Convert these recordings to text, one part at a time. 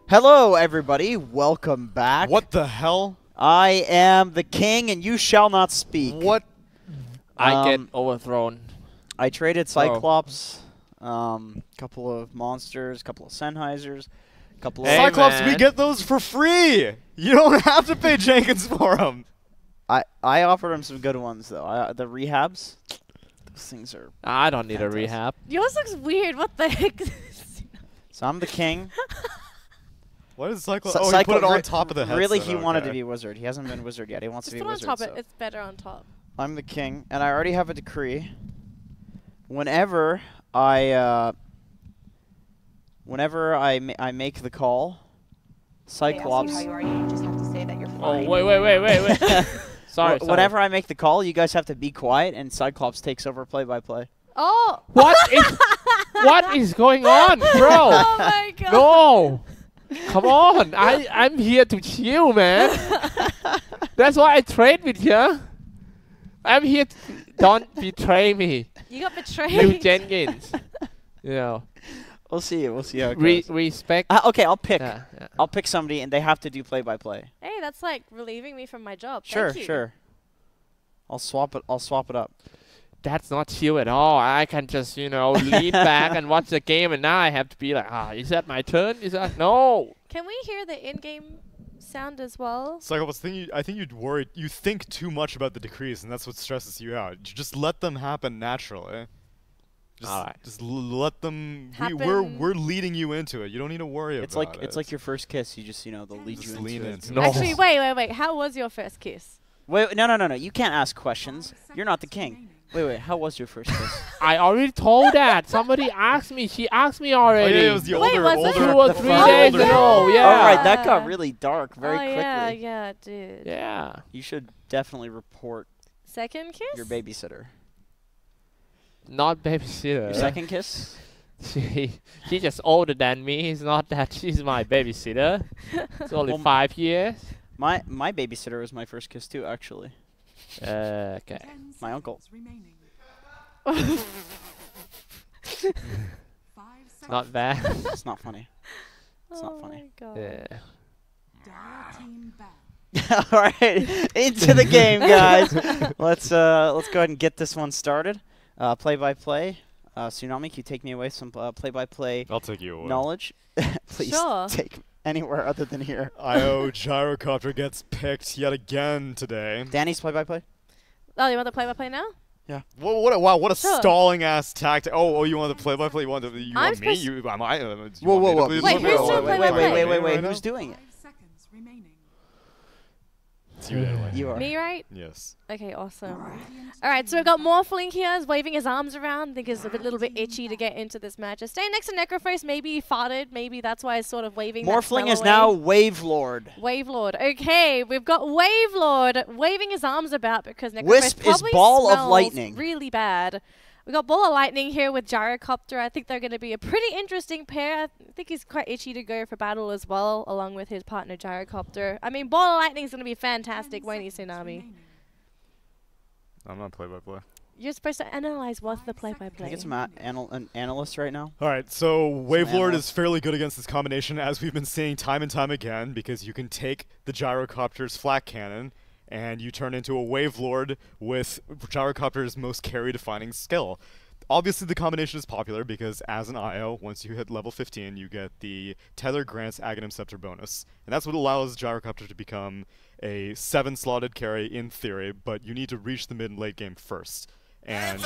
Hello, everybody. Welcome back. What the hell? I am the king, and you shall not speak. What? I get overthrown. I traded Xyclopzz, couple of monsters, couple of Sennheisers, couple of... Hey, Cyclops, man. we get those for free! You don't have to pay Jenkins for them. I offered him some good ones, though. The rehabs, those things are... I don't need fantastic. a rehab. Yours looks weird. What the heck? So I'm the king. What is Cyclops? So Oh, he put it on top of the headset. Really, he wanted to okay. be wizard. He hasn't been wizard yet. He wants to be Just put wizard. on top. So It's better on top. I'm the king, and I already have a decree. Whenever I make the call, Cyclops. Oh, wait. Sorry. Whenever I make the call, you guys have to be quiet, and Cyclops takes over play-by-play. Oh! What is going on, bro? Oh my god! No! Come on! I'm here to chill, man. That's why I trade with you. I'm here. Don't betray me. You got betrayed. You Jenkins. You know. We'll see. We'll see how it goes. Respect. Okay, I'll pick. Yeah. I'll pick somebody, and they have to do play-by-play. Hey, that's like relieving me from my job. Sure, Thank you. sure. I'll swap it up. That's not chill at all. I can just, lean back and watch the game, and now I have to be like, is that my turn? Is that no? Can we hear the in-game sound as well? Cyclops, I think you'd worry. You think too much about the decrees, and that's what stresses you out. You just let them happen naturally. Just let them. We're leading you into it. You don't need to worry about it. It's like your first kiss. You just they'll lead you lean into into it. No. Actually, wait. How was your first kiss? Wait, no. You can't ask questions. You're not the king. Wait. How was your first kiss? I already told that. Somebody asked me. She asked me already. Oh, yeah, it was the Wait, was it? 2 or 3 Oh, days yeah. ago. Yeah. All right, that got really dark very quickly. Yeah, dude. Yeah. You should definitely report Second kiss? your babysitter. Not babysitter. Your second kiss? She's just older than me. It's not that she's my babysitter. It's only 5 years. My babysitter was my first kiss too, actually. Okay. My uncle. Not bad. It's not funny. It's not funny. Oh my god. Yeah. All right, into the game, guys. Let's go ahead and get this one started. Play-by-play. Tsunami, can you take me away some play-by-play I'll take you away. knowledge? Please Sure. take anywhere other than here. IO Gyrocopter gets picked yet again today. Danny's play-by-play? Oh, you want the play-by-play now? Yeah. What a Sure. stalling ass tactic. Oh, you want the play-by-play? You want me? Whoa. Wait, Wait, Who's doing it? It's you, Danelie. You are. Me, right? Yes. Okay, awesome. Alright, so we've got Morphling here, is waving his arms around. I think it's a little bit itchy to get into this match. Just staying next to Necrophase, maybe he farted. Maybe that's why he's sort of waving that Morphling smell is away. now Wave Lord. Wave Lord. Okay, we've got Wave Lord waving his arms about because Necrophase Wisp is probably Ball of smells Lightning. really bad. We got Ball of Lightning here with Gyrocopter. I think they're going to be a pretty interesting pair. I think he's quite itchy to go for battle as well, along with his partner Gyrocopter. I mean, Ball of Lightning is going to be fantastic when he's Tsunami. I'm not play-by-play. You're supposed to analyze what's the Can I play-by-play. get some an analyst right now? All right, so Wavelord analysts. is fairly good against this combination, as we've been seeing time and time again, because you can take the Gyrocopter's flak cannon, and you turn into a Wavelord with Gyrocopter's most carry-defining skill. Obviously, the combination is popular because, as an IO, once you hit level 15, you get the Tether Grants Aghanim Scepter bonus. And that's what allows Gyrocopter to become a 7-slotted carry in theory, but you need to reach the mid and late game first. And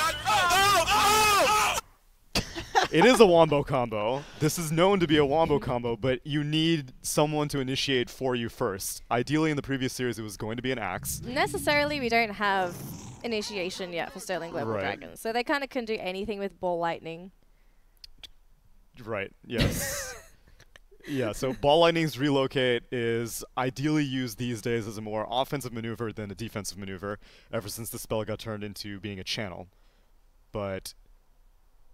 it is a wombo combo. This is known to be a wombo combo, but you need someone to initiate for you first. Ideally, in the previous series, it was going to be an axe. Necessarily, we don't have initiation yet for Sterling Global Right. Dragons, so they kind of can do anything with Ball Lightning. Right, yes. Yeah, so Ball Lightning's relocate is ideally used these days as a more offensive maneuver than a defensive maneuver, ever since the spell got turned into being a channel. But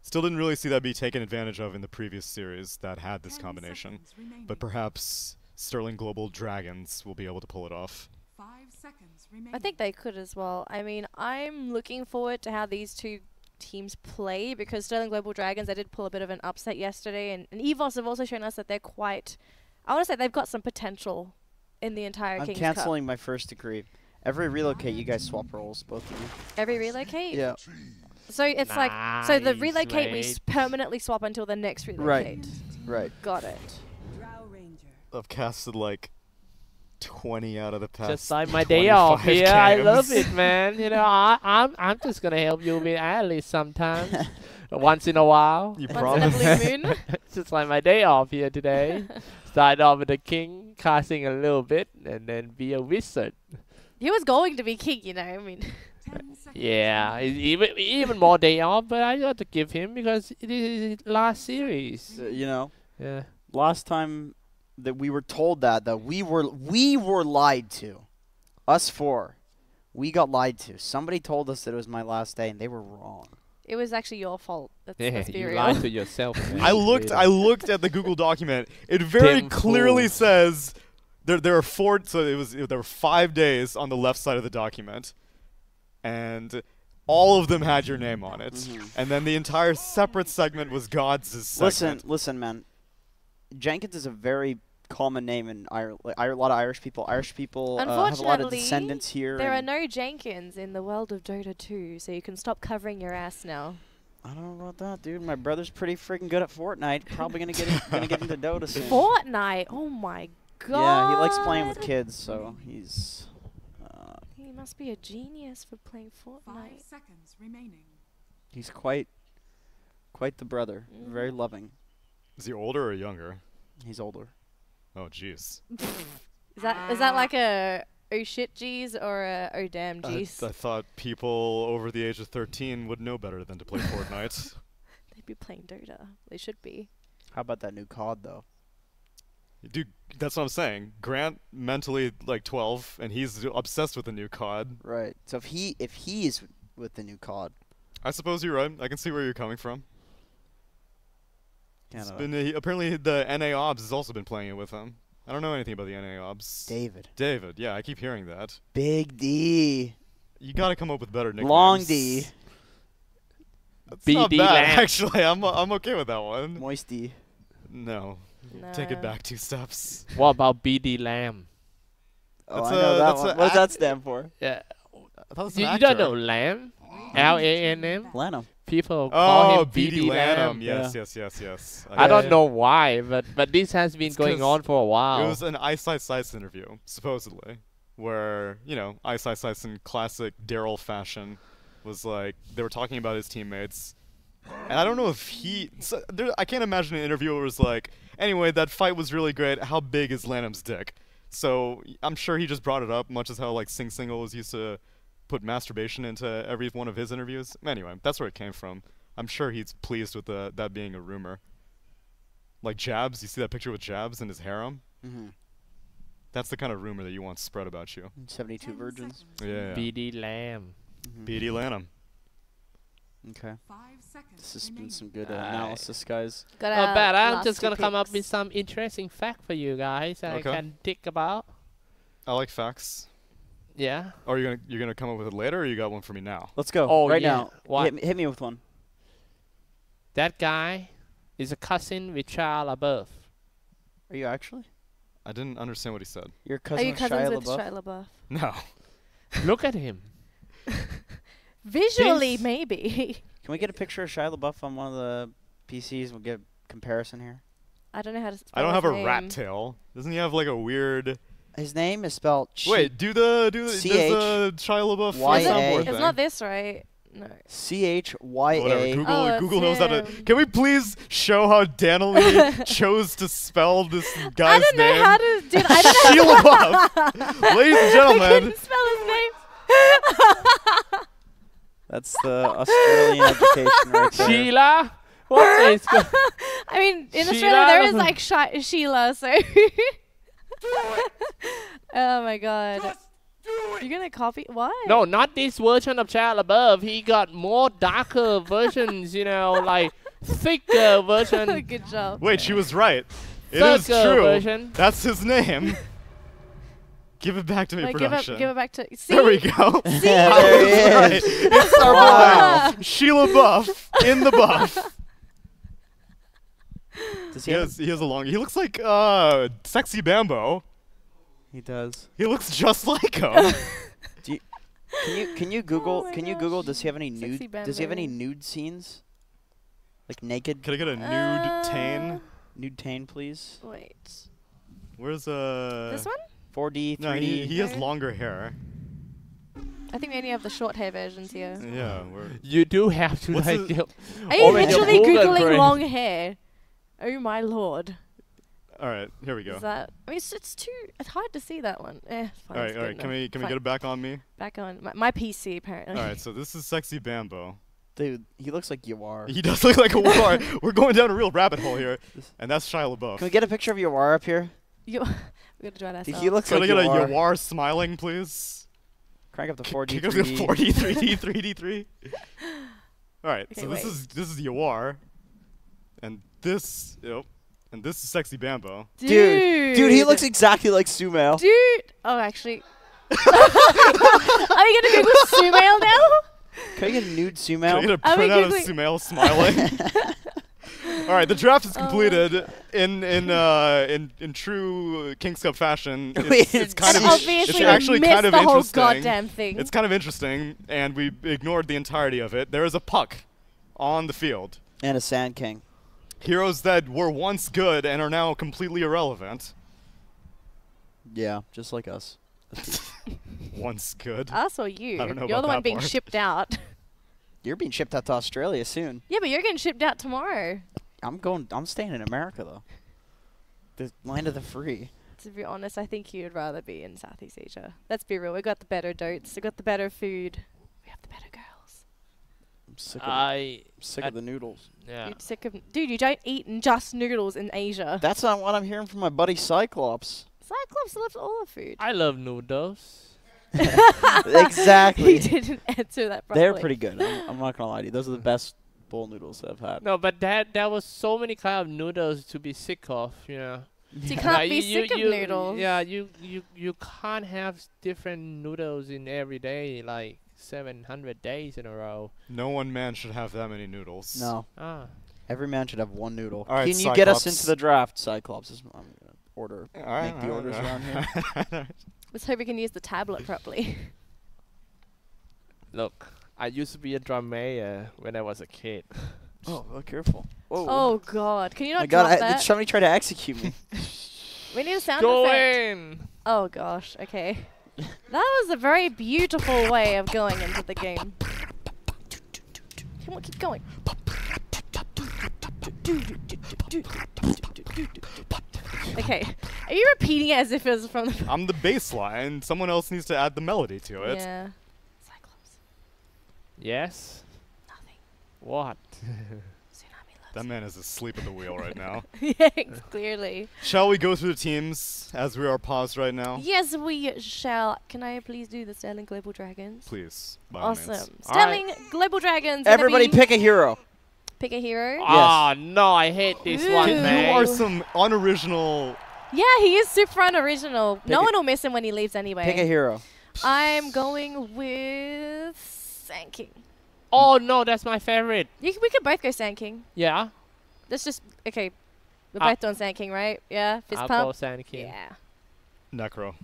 still didn't really see that be taken advantage of in the previous series that had this combination. But perhaps Sterling Global Dragons will be able to pull it off. I think they could as well. I mean, I'm looking forward to how these two teams play, because Sterling Global Dragons, they did pull a bit of an upset yesterday, and EVOS have also shown us that they're quite I want to say they've got some potential in the entire I'm Kings Cup. canceling my first decree. Every relocate, you guys swap roles, both of you. Every relocate? Yeah. So it's like, so the Nice, relocate we mate. permanently swap until the next relocate. Right. Got it. I've casted like 20 out of the past. Just like my day off 25 here. I love games. it, man. You know, I'm just gonna help you with Alice sometimes, once in a while. You Once in a promise? blue moon. Just like my day off here today. Start off with the king, casting a little bit, and then be a wizard. He was going to be king, you know. I mean, Yeah, even more day off, but I got to give him because it is his last series. You know, Yeah. last time that we were told that we were lied to. Us four. We got lied to. Somebody told us that it was my last day, and they were wrong. it was actually your fault. Yeah, Let's be you real. lied to yourself. Man. I looked at the Google document. It very Damn clearly fool. says there are 4. So there were 5 days on the left side of the document, and all of them had your name on it. Mhm. And then the entire separate segment was God's segment. Listen, man. Jenkins is a very common name in Ireland. Like, a lot of Irish people. Irish people have a lot of Unfortunately, descendants here. There are and no Jenkins in the world of Dota 2, so you can stop covering your ass now. I don't know about that, dude. My brother's pretty freaking good at Fortnite. Probably gonna get into Dota soon. Fortnite. Oh my god. Yeah, he likes playing with kids, so he's. He must be a genius for playing 5 Fortnite. seconds remaining. He's quite the brother. Very loving. Is he older or younger? He's older. Oh, jeez. Is that like a oh shit G's or a oh damn G's? I thought people over the age of 13 would know better than to play Fortnite. They'd be playing Dota. They should be. How about that new COD though? Dude, that's what I'm saying. Grant mentally like 12, and he's obsessed with the new COD. Right. So if he's with the new COD, I suppose you're right. I can see where you're coming from. It's kinda been apparently the NA Obs has also been playing it with him. I don't know anything about the NA Obs. David. David, yeah, I keep hearing that. Big D. You gotta come up with better nicknames. Long D. That's BD not bad, Lamb. actually. I'm okay with that one. Moist D. No. No. Take it back 2 steps. What about BD Lamb? Oh, That's I know a- that that's one. a What does that act- stand for? Yeah. I thought it was You, an you don't actor. know Lamb? Lanm? Lanham. People call Oh, him BD BD Lanham. Lamb. Yes, Yeah. yes. I don't know why, but this has been It's going 'cause on for a while. It was an Xyclopzz interview, supposedly, where, Xyclopzz in classic Daryl fashion was like, they were talking about his teammates. And I don't know if I can't imagine an interviewer was like, anyway, that fight was really great. How big is Lanham's dick? So I'm sure he just brought it up, much as how like Sing Single was used to put masturbation into every one of his interviews. Anyway, that's where it came from. I'm sure he's pleased with that being a rumor. Like Jabs, you see that picture with Jabs and his harem? Mm-hmm. That's the kind of rumor that you want spread about you. 72 virgins. Yeah. BD Lamb. Mm-hmm. BD Lanham. Okay. 5 seconds This has been remaining. some good Aye. analysis, guys. Got Not our bad. I'm last just two gonna come up picks. with some interesting fact for you guys that Okay. I can think about. I like facts. Yeah. Or you're gonna come up with it later, or you got one for me now? Let's go. Oh, right yeah. now. What? Hit me with one. That guy is a cousin with Xyclopzz. Are you actually? I didn't understand what he said. You're Are cousin you of cousins Shia with LaBeouf? Shia LaBeouf? No. Look at him. Visually, This- maybe. Can we get a picture of Shia LaBeouf on one of the PCs? We'll get a comparison here. I don't know how to spell I don't his have a name. rat tail. Doesn't he have like a weird? His name is spelled. Wait, do the CH Shia LaBeouf YA. soundboard It's thing. not this, right? No. CHYA. Whatever. Google Oh, Google knows how to. Sam. Can we please show how Danelie chose to spell this guy's I don't know name? how to do I don't know. Shia LaBeouf. Ladies and I gentlemen, couldn't spell his name. That's the Australian education right there. Sheila? What is go- I mean, in Sheila? Australia there is like Sheila, so. Oh my god. You're gonna copy what? No, not this version of Xyclopzz. He got more darker versions, like thicker version. Good job. wait, she was right. It is Thicker true. version. That's his name. Give it back to me, Wait, give production. it back to. See? There we go. Yeah, there I was he right. is. It's our Wow. boy, Sheila Buff in the buff. Does He he? has a long. He looks like Sexy Bambo. He does. He looks just like him. Can you Google? my Can you gosh. Google? Does he have any Sexy nude? Does he have any Bambo. nude scenes? Like naked? Can I get a nude Tane? Nude tane, please. Wait. Where's This one? 4D, 3D. No, he has Okay. longer hair. I think we only have the short hair versions here. Yeah. You do have to What's like. the- Are you Open your literally Google googling Chrome. long hair? Oh my lord. All right, here we go. Is that? I mean, it's too. It's hard to see that one. It's fine. All it's right. good Can we enough. get Fine. it back on me? Back on my PC apparently. All right. So this is Sexy Bambo. Dude, he looks like you are. He does look like a war. We're going down a real rabbit hole here, and that's Shia LaBeouf. Can we get a picture of Yawar up here? we gotta do it ourselves. Dude, he looks Can I like get a Yawar. Yawar smiling, please? Crank up the Can 4D, you go to 3D. 4D, 3D, 3D3? All right. Okay, So wait. this is Yawar, and this and this is Sexy Bambo. Dude, he looks exactly like Sumail. Dude. Oh, actually. Are we gonna Google Sumail now? Can I get a nude Can I get Sumail? a Are we printout of Googling- Sumail smiling? All right, the draft is completed in true Kings Cup fashion. Wait, It's kind And of obviously it's we actually missed kind of the whole interesting. goddamn thing. It's kind of interesting, and we ignored the entirety of it. There is a puck on the field. And a Sand King. Heroes that were once good and are now completely irrelevant. Yeah, just like us. Once good. Us or you? I don't know You're about the one that being part. shipped out. You're being shipped out to Australia soon. Yeah, but you're getting shipped out tomorrow. I'm staying in America though. The land of the free. To be honest, I think you'd rather be in Southeast Asia. Let's be real. We got the better dotes. We got the better food. We have the better girls. I'm sick I of the noodles. yeah. You're sick of. Dude, you don't eat just noodles in Asia. That's not what I'm hearing from my buddy Cyclops. Cyclops loves all the food. I love noodles. Exactly. He didn't answer that properly. They're pretty good. I'm not gonna lie to you. Those are the best bowl noodles I've had. No, but there was so many kind of noodles to be sick of, you know. So you can't Like, be sick of noodles. Yeah, you can't have different noodles in every day, like 700 days in a row. No one man should have that many noodles. No. Ah. Every man should have one noodle. All right, Can you get us Cyclops. into the draft, Cyclops? I'm gonna order. All right, Make the orders around here. Let's hope we can use the tablet properly. Look, I used to be a drum major when I was a kid. Oh, careful. Whoa. Oh God! Can you my not God, drop that? somebody tried to execute me. We need a sound Go effect. in! Oh gosh. Okay. That was a very beautiful way of going into the game. Come on, keep going. Okay. Are you repeating it as if it was from the? I'm the bass line. Someone else needs to add the melody to it. Yeah. Cyclops. Yes? Nothing. What? Tsunami That loves man is asleep at the wheel right now. it. Yeah, clearly. Shall we go through the teams as we are paused right now? Yes, we shall. Can I please do the Sterling Global Dragons? Please. By all means. Awesome. Alright. Sterling Global Dragons. gonna Everybody be- pick a hero. pick a hero. Ah, no, I hate this one, Ooh. You man. are some unoriginal. Yeah, he is super unoriginal. Pick No a- one will miss him when he leaves anyway. Pick a hero. I'm going with Sand King. Oh, no, that's my favorite. We could both go Sand King. Yeah? Let's just okay. We're Ah. both doing Sand King, right? Yeah. Fist I'll go pump. Sand King. Yeah. Necro.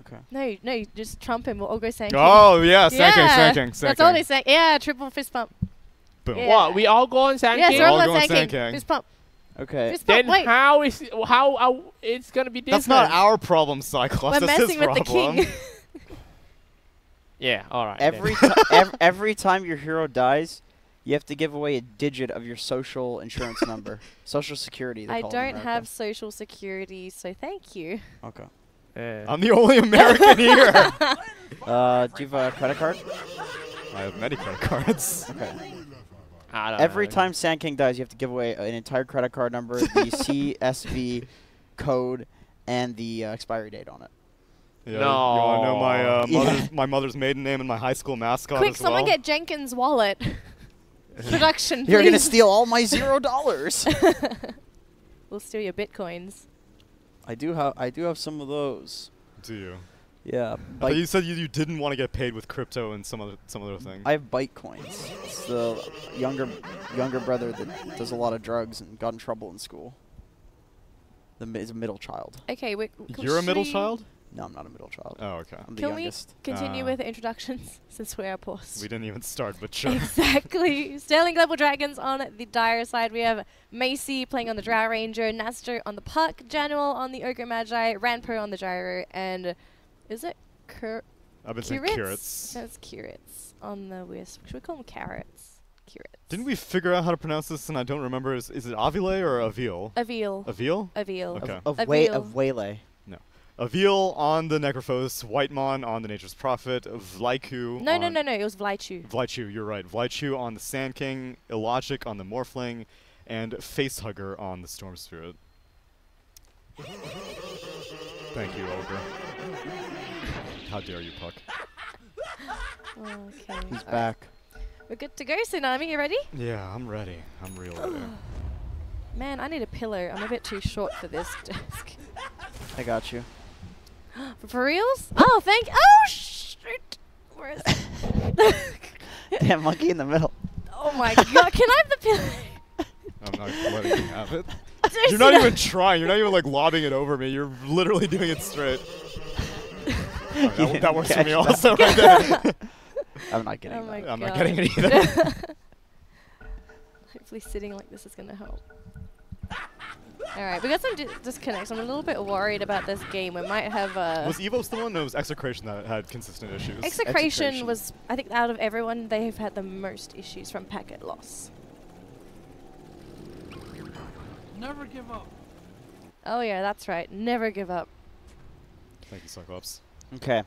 Okay. No, just trump him. We'll all go Sand King. Oh, yeah. Sand King, Yeah, Sand King, Sand That's all King. they say. Yeah, triple fist pump. Boom. Yeah. What, we all go on Sand Yes, King? we're all All going going Sand Sand King. King. Fist pump. Okay. Fist pump. Then Wait. how it's gonna be different? That's not our problem, Cyclops. We're That's messing his with the problem. king. Yeah, alright. then. Every time your hero dies, you have to give away a digit of your social insurance number. Social security. they I call it in don't America. have social security, so thank you. Okay. Yeah. I'm the only American here. Do you have a credit card? I have many credit cards. Okay. I don't Every know. time Sand King dies, you have to give away an entire credit card number, the CSV code, and the expiry date on it. Yeah, No. You want to know my Yeah. my mother's maiden name and my high school mascot Quick, as someone well? get Jenkins' wallet. Production, You're gonna please. steal all my $0. We'll steal your bitcoins. I do have some of those. Do you? Yeah. But you said you didn't want to get paid with crypto and some other thing. I have bite coins. It's the younger brother that does a lot of drugs and got in trouble in school. He's a middle child. Okay, You're a middle child? No, I'm not a middle child. Oh, okay. I'm the Can we youngest. continue with the introductions since we're paused? We didn't even start, but sure. Exactly. Sterling Level Dragons on the Dire side. We have Macy playing on the Drow Ranger, Nastor on the Puck, Janual on the Ogre Magi, Ranpo on the Gyro, and is it I've been saying Curats. That's Curats on the Wisp. Should we call them Carrots? Curats. Didn't we figure out how to pronounce this and I don't remember? Is it Avile or Avil? Avil. Avil? Avil. Okay. Of Waylay. No. Avil on the Necrophos, Whitemon on the Nature's Prophet, Vlaiku No, on it was Vlaichu. Vlaichu, you're right. Vlaichu on the Sand King, Illogic on the Morphling, and Facehugger on the Storm Spirit. Thank you, Ogre. How dare you, Puck. Okay. He's back. We're good to go, Tsunami. You ready? Yeah, I'm ready. I'm real ready. Man, I need a pillow. I'm a bit too short for this desk. I got you. For reals? Oh, oh, shoot. Where is it? Damn monkey in the middle. Oh my god. Can I have the pillow? I'm not letting you have it. You're not even trying. You're not even like lobbing it over me. You're literally doing it straight. That works for me also right there. I'm not getting Oh my that. god. I'm not getting it either. Hopefully sitting like this is going to help. Alright, we got some disconnects. I'm a little bit worried about this game. We might have Was EVOS the one? No, it was Execration that had consistent issues. Execration was, I think, out of everyone, they've had the most issues from packet loss. Never give up. Oh yeah, that's right. Never give up. Thank you, Cyclops. Okay.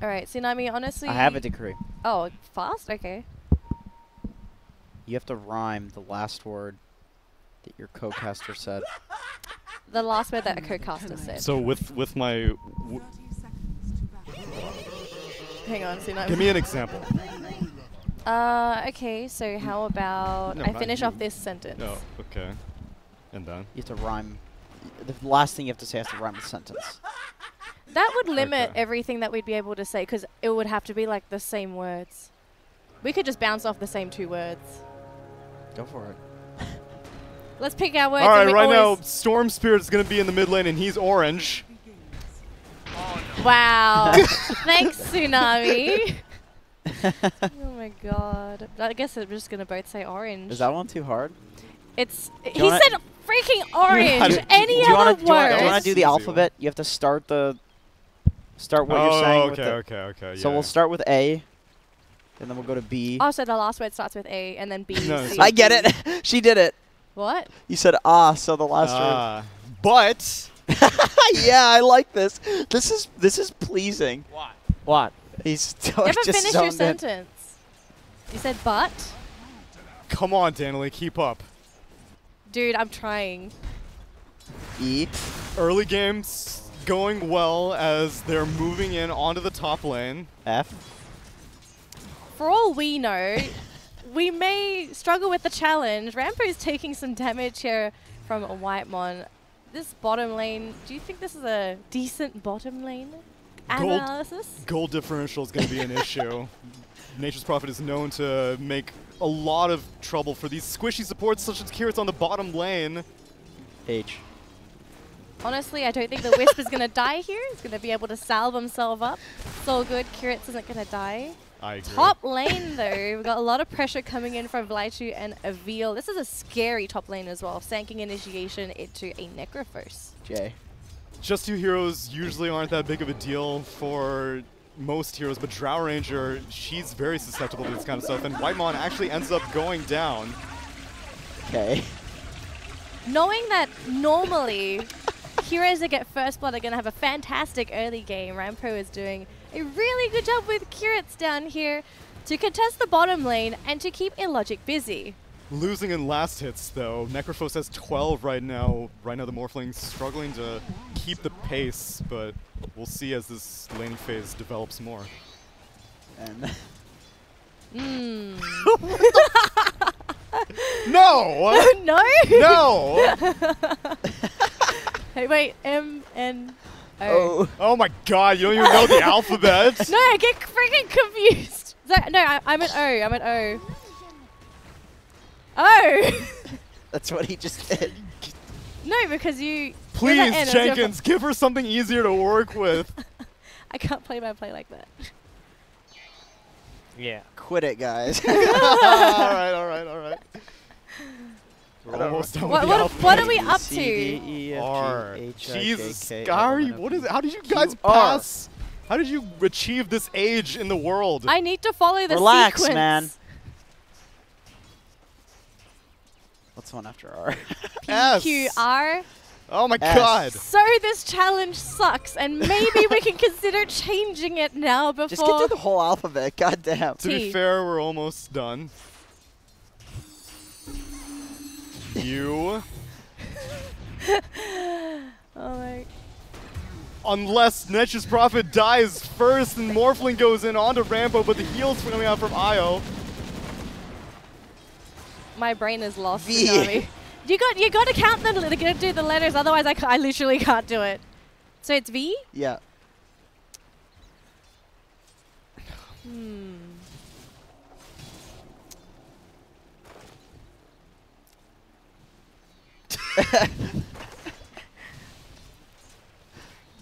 Alright, Tsunami, honestly... I have a decree. Oh, fast? Okay. You have to rhyme the last word that your co-caster said. The last word that a co-caster said. So with my... Hang on, Tsunami. give me an example. Okay, so how about No, I not finish you. off this sentence? Oh, okay. And then? You have to rhyme. The last thing you have to say has to rhyme with the sentence. That would limit Okay. everything that we'd be able to say, because it would have to be like the same words. We could just bounce off the same 2 words. Go for it. Let's pick our words. Alright, and we right now, always Storm Spirit is going to be in the mid lane and he's orange. Wow. Thanks, Tsunami. Oh my god. I guess we're just going to both say orange. Is that one too hard? It's... He wanna- said freaking orange. Any do you other do you want word? to do the Easy alphabet? You have to start what you're saying with okay, the... okay. So yeah. we'll start with A, and then we'll go to B. Oh, so the last word starts with A and then B. No, C, so- I get D. it. She did it. What? You said so the last But... word. Yeah, I like this. This is pleasing. What? He's You haven't just finished your zoned in. sentence. You said but? Come on, Danelie, keep up. Dude, I'm trying. E. Early games going well as they're moving in onto the top lane. F. For all we know, we may struggle with the challenge. Rampo's taking some damage here from a Whitemon. This bottom lane, do you think this is a decent bottom lane analysis? Gold differential is going to be an issue. Nature's Prophet is known to make a lot of trouble for these squishy supports such as Curats on the bottom lane. H. Honestly, I don't think the Wisp is going to die here. He's going to be able to salve himself up. It's all good. Curats isn't going to die. I agree. Top lane, though, we've got a lot of pressure coming in from Vlaichu and Avil. This is a scary top lane as well. Sanking initiation into a Necrophos. J. Just 2 heroes usually aren't that big of a deal for most heroes, but Drow Ranger, she's very susceptible to this kind of stuff, and Whitemon actually ends up going down. K. Knowing that normally heroes that get first blood are going to have a fantastic early game, Rampo is doing a really good job with Curats down here to contest the bottom lane and to keep Illogic busy. Losing in last hits, though. Necrophos has 12 right now. Right now, the Morphling's struggling to keep the pace, but we'll see as this laning phase develops more. N. No! No! No! Hey, wait, M, N. Oh. Oh my god, you don't even know the alphabet? No, I get freaking confused. I'm an O. I'm an O. Oh. That's what he just did. No, because you. Please, Jenkins, give her something easier to work with. I can't play my play like that. Yeah. Quit it, guys. Alright. We're almost done with the alphabet. What are we up C, to? D, E, F, G, R. H, I, Jesus, K, K, Gary, L, M, what N, is it? How did you guys Q, R. pass? How did you achieve this age in the world? I need to follow the Relax, sequence. man. What's one after R? S. QR. Oh my S. god. So this challenge sucks, and maybe we can consider changing it now before. Just get through the whole alphabet. God damn. To be T. fair, we're almost done. U. Oh my. Unless Netch's Prophet dies first and Morphling goes in onto Rambo, but the heal's coming out from Io. My brain is lost. V. Tsunami. You got to count do the letters, otherwise I literally can't do it. So it's V. Yeah.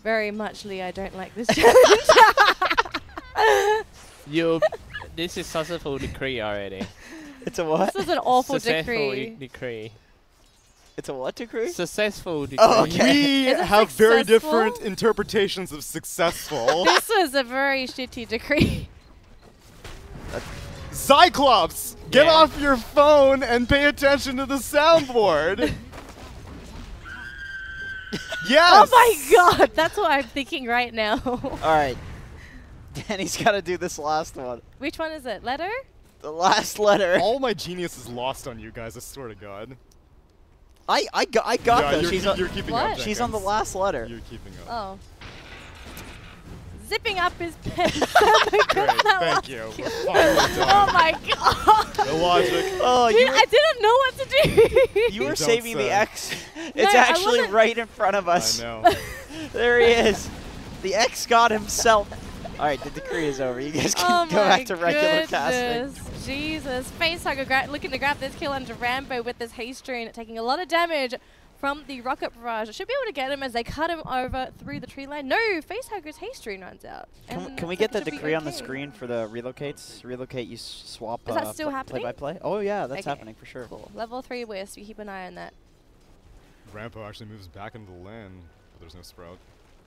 Very much, Lee. I don't like this challenge. This is successful decree already. It's a what? This is an awful Successful decree. decree. It's a what decree? Successful decree. Oh, okay. We Is it have very successful? different interpretations of successful. This was a very shitty decree. Xyclopzz, get Yeah. off your phone and pay attention to the soundboard. Yes. Oh my god, that's what I'm thinking right now. All right. Danny's got to do this last one. Which one is it? Letter? The last letter. All my genius is lost on you guys. I swear to God. I got Yeah, this. you're keeping What? up. She's on the Jenkins. last letter. You're keeping up. Oh. Zipping up his pen. Great, thank you. We're finally Oh done. my god. The logic. Oh, Dude, you were, I didn't know what to do. you were Don't saving the say. X. It's No, I actually wasn't- right in front of I us. know. There he is. The X god himself. All right, the decree is over. You guys can Oh go my back to regular casting. goodness. Jesus. Facehugger looking to grab this kill onto Rambo with this haste rune, taking a lot of damage from the rocket barrage. Should be able to get him as they cut him over through the tree line. No, Facehugger's haste rune runs out. Can we get the Should be decree on the okay. screen for the relocates? Relocate, you swap Is that still happening? play-by-play? Oh, yeah, that's Okay. happening for sure. Cool. Level 3 West. We keep an eye on that. Rampo actually moves back into the lane, but there's no Sprout.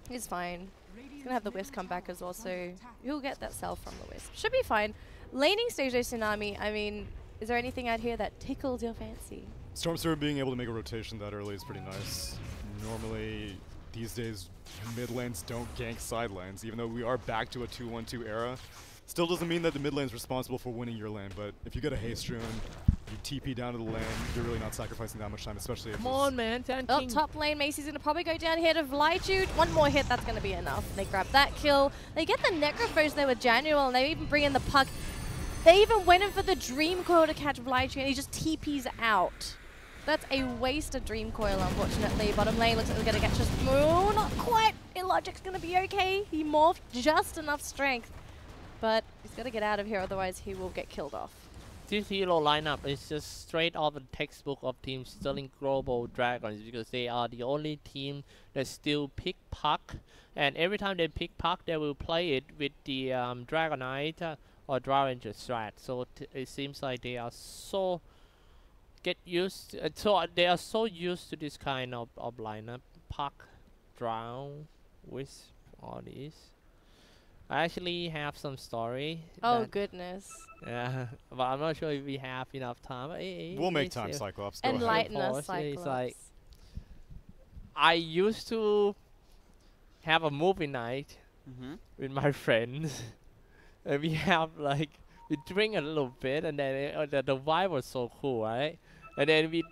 He's fine. He's going to have the Wisp come back as well, so he'll get that self from the Wisp. Should be fine. Laning stage though, Tsunami, I mean, is there anything out here that tickles your fancy? Stormserver being able to make a rotation that early is pretty nice. Normally, these days, mid lanes don't gank side lanes, even though we are back to a 2-1-2 era. Still doesn't mean that the mid lane's responsible for winning your lane, but if you get a haste rune, you TP down to the lane, you're really not sacrificing that much time, especially if Come on, man. Oh, top lane, Macy's going to probably go down here to Vlyjude. One more hit, that's going to be enough. They grab that kill. They get the Necrophage there with Janual, and they even bring in the puck. They even went in for the Dream Coil to catch Vlyjude, and he just TPs out. That's a waste of Dream Coil, unfortunately. Bottom lane looks like they're going to catch us. Oh, not quite. Illogic's going to be okay. He morphed just enough strength. But he's got to get out of here, otherwise he will get killed off. This hero lineup is just straight off the textbook of Team Sterling Global Dragons, because they are the only team that still pick puck, and every time they pick puck, they will play it with the Dragonite or Dravenger strat. So it seems like they are so used to this kind of lineup: puck, drown, wisp, all these. I actually have some story. Oh, that- goodness. Yeah, but I'm not sure if we have enough time. We'll make time, Cyclops. Go ahead. Enlighten us, Pause. It's like- Cyclops. I used to have a movie night Mm-hmm. with my friends, and we have like we drink a little bit, and then the vibe was so cool, right? And then we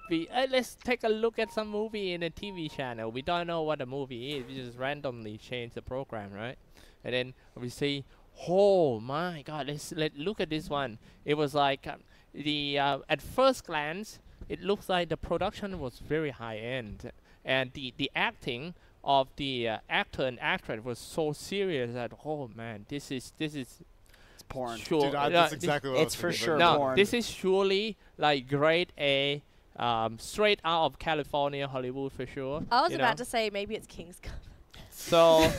let's take a look at some movie in a TV channel. We don't know what the movie is. We just randomly change the program, right? And then we see, oh my God, let's look at this one. It was like at first glance, it looks like the production was very high end, and the acting of the actor and actress was so serious that, oh man, this is It's porn. sure. Dude, that's exactly what I was It's for thinking. sure No, porn. this is surely like grade A, straight out of California, Hollywood for sure. I was you about know? to say maybe it's King's Cup. So,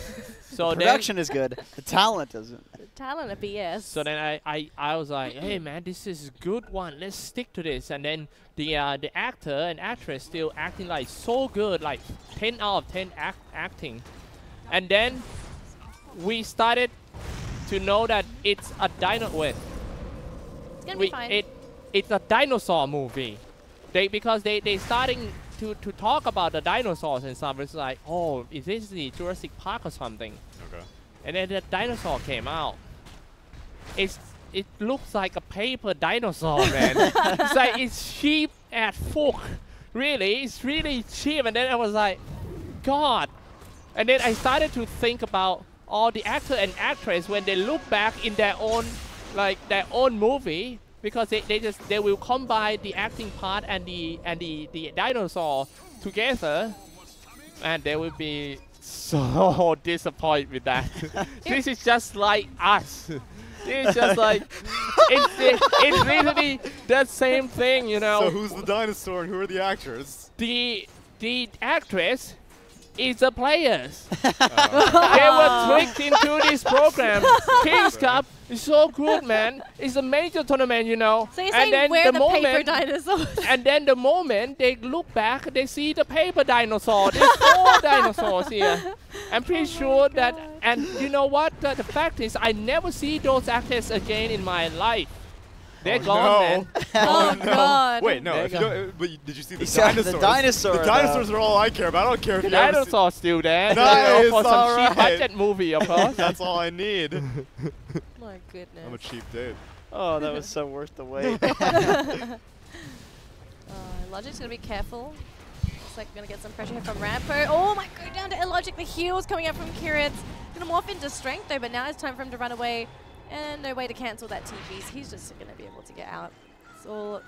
so The then, production is good. The talent isn't. The talent of BS. so then I was like, hey man, this is a good one. Let's stick to this. And then the actor and actress still acting like so good, like 10 out of 10 acting. And then we started to know that it's a it's gonna be fine. it's a dinosaur movie. Because they starting to talk about the dinosaurs and stuff. It's like, oh, is this the Jurassic Park or something? Okay. And then the dinosaur came out. It looks like a paper dinosaur, man. It's like it's cheap as fuck. Really, it's really cheap. And then I was like, God. And then I started to think about all the actor and actress when they look back in their own movie, because they will combine the acting part and the dinosaur together, and they will be so disappointed with that. This is just like us. This is just like it's literally the same thing, you know. So who's the dinosaur and who are the actors? The actress is the players. They were tricked into this program. King's Cup is so good, man. It's a major tournament, you know. So you're And saying then we're the the paper moment- dinosaurs? And then the moment they look back, they see the paper dinosaur. There's 4 dinosaurs here. I'm pretty sure that, and you know what? The fact is, I never see those actors again in my life. They're gone, man. Oh, God. Wait, no. There If you you go. don't, but did you see the He said the dinosaurs? dinosaur, The dinosaurs are all I care about. I don't care if The you ever see- dinosaur's still there. Nice, For some alright. cheap budget movie, of course. That's all I need. My goodness. I'm a cheap date. Oh, that was so worth the wait. Logic's gonna be careful. Looks like we're gonna get some pressure here from Rampo. Oh my god, down to Illogic. The heals coming out from Kiritz. Gonna morph into strength though, but now it's time for him to run away. And no way to cancel that TPs. He's just gonna be able to get out. It's all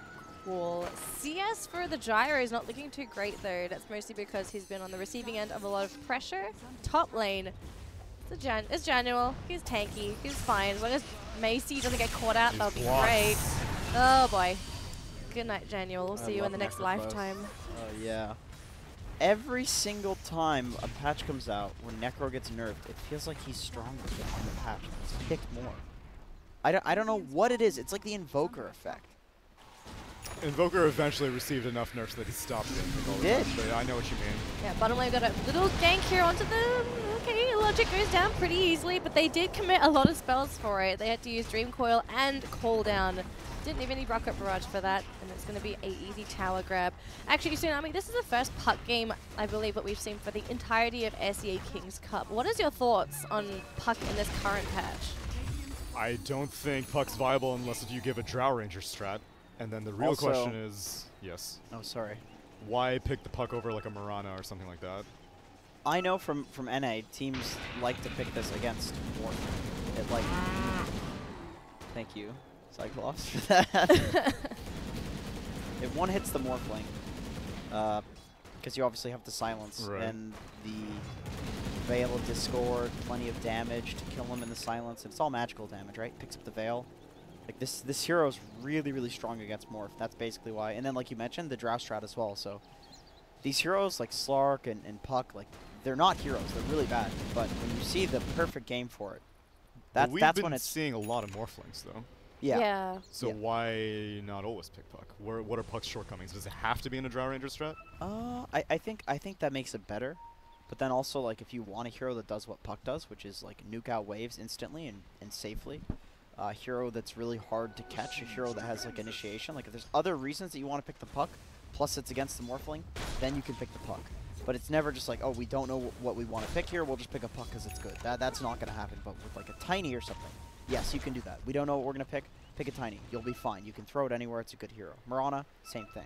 cool. CS for the Gyro is not looking too great though. That's mostly because he's been on the receiving end of a lot of pressure. Top lane. It's Janual. He's tanky. He's fine. As long as Macy doesn't get caught out, that'll be great. Oh boy. Good night, Janual. We'll see you in the next Necroclose. lifetime. Oh, yeah. Every single time a patch comes out where Necro gets nerfed, it feels like he's stronger than on the patch. He's picked more. I don't know what it is. It's like the Invoker effect. Invoker eventually received enough nerfs that he stopped getting the gold Did? rush, but I know what you mean. Yeah, bottom lane got a little gank here onto them. Okay, Logic goes down pretty easily, but they did commit a lot of spells for it. They had to use Dream Coil and Call Down. Didn't even need Rocket Barrage for that, and it's going to be an easy tower grab. Actually, Tsunami, this is the first puck game, I believe, that we've seen for the entirety of SEA Kings Cup. What is your thoughts on puck in this current patch? I don't think Puck's viable unless if you give a Drow Ranger strat. And then the real Also- question is, yes, Oh, sorry. why pick the Puck over like a Mirana or something like that? I know from NA, teams like to pick this against Morph. It like... Thank you, Xyclopzz, for that. If one hits the Morphling, because you obviously have to silence, Right. and the Veil of Discord, plenty of damage to kill him in the silence. It's all magical damage, right? Picks up the Veil. Like this hero's really, really strong against Morph. That's basically why. And then, like you mentioned, the Drow strat as well. So these heroes like Slark and Puck, like they're not heroes. They're really bad. But when you see the perfect game for it, But we've that's been when it's seeing a lot of Morphlings though. yeah. So Yeah. why not always pick Puck? What are Puck's shortcomings? Does it have to be in a Drow Ranger strat? I think that makes it better. But then also, like, if you want a hero that does what Puck does, which is like nuke out waves instantly and safely, a hero that's really hard to catch, a hero that has like initiation, like if there's other reasons that you want to pick the Puck, plus it's against the Morphling, then you can pick the Puck. But it's never just like, oh, we don't know what we want to pick here, we'll just pick a Puck because it's good. That's not going to happen. But with like a Tiny or something, yes, you can do that. We don't know what we're going to pick a Tiny. You'll be fine. You can throw it anywhere, it's a good hero. Mirana, same thing.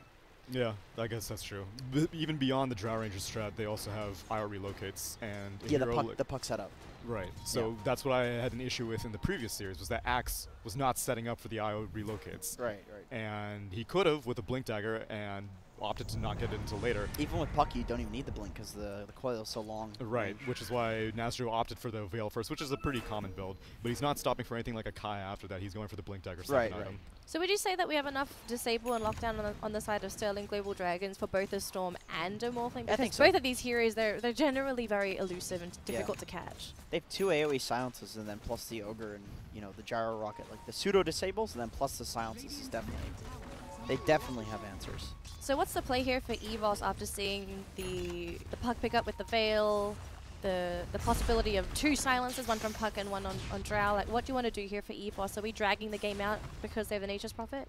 Yeah, I guess that's true. Even beyond the Drow Ranger strat, they also have IO relocates and a Yeah, hero the Puck setup. Right. So Yeah. that's what I had an issue with in the previous series, was that Axe was not setting up for the IO relocates. Right. And he could have with a Blink Dagger and opted to not get it until later. Even with Puck, you don't even need the blink because the coil is so long. Right, which is why Nasdru opted for the Veil first, which is a pretty common build. But he's not stopping for anything like a Kai after that. He's going for the Blink Dagger second item. So would you say that we have enough disable and lockdown on the side of Sterling Global Dragons for both a Storm and a Morphling? Because I think so. both of these heroes, they're generally very elusive and difficult to catch. They have 2 AoE silences and then plus the Ogre and, you know, the Gyro Rocket. Like the pseudo disables and then plus the silences is definitely... They definitely have answers. So what's the play here for EVOS after seeing the Puck pick up with the Veil, the possibility of 2 silences, one from Puck and one on Drow? Like, what do you want to do here for EVOS? Are we dragging the game out because they have the Nature's Prophet?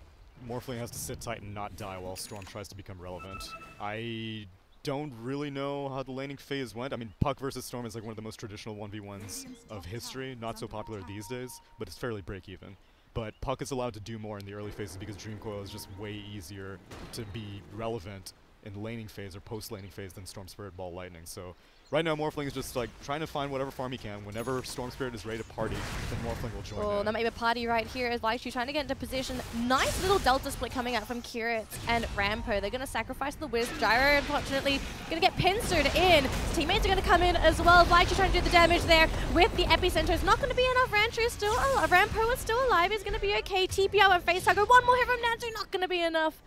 Morphling has to sit tight and not die while Storm tries to become relevant. I don't really know how the laning phase went. I mean, Puck versus Storm is like one of the most traditional 1v1s of history. Not so popular these days, but it's fairly break-even. But Puck is allowed to do more in the early phases because Dream Coil is just way easier to be relevant in the laning phase or post-laning phase than Storm Spirit, Ball, Lightning. So right now Morphling is just like trying to find whatever farm he can. Whenever Storm Spirit is ready to party, then Morphling will join in. Oh, that might be a party right here as Lychu trying to get into position. Nice little Delta split coming out from Kiritz and Rampo. They're going to sacrifice the Wisp. Gyro, unfortunately, going to get pincered in. His teammates are going to come in as well. Lychu trying to do the damage there with the Epicenter. It's not going to be enough. Rampo is still alive. He's going to be okay. TP out and Facehugger. One more hit from Nanzu. Not going to be enough.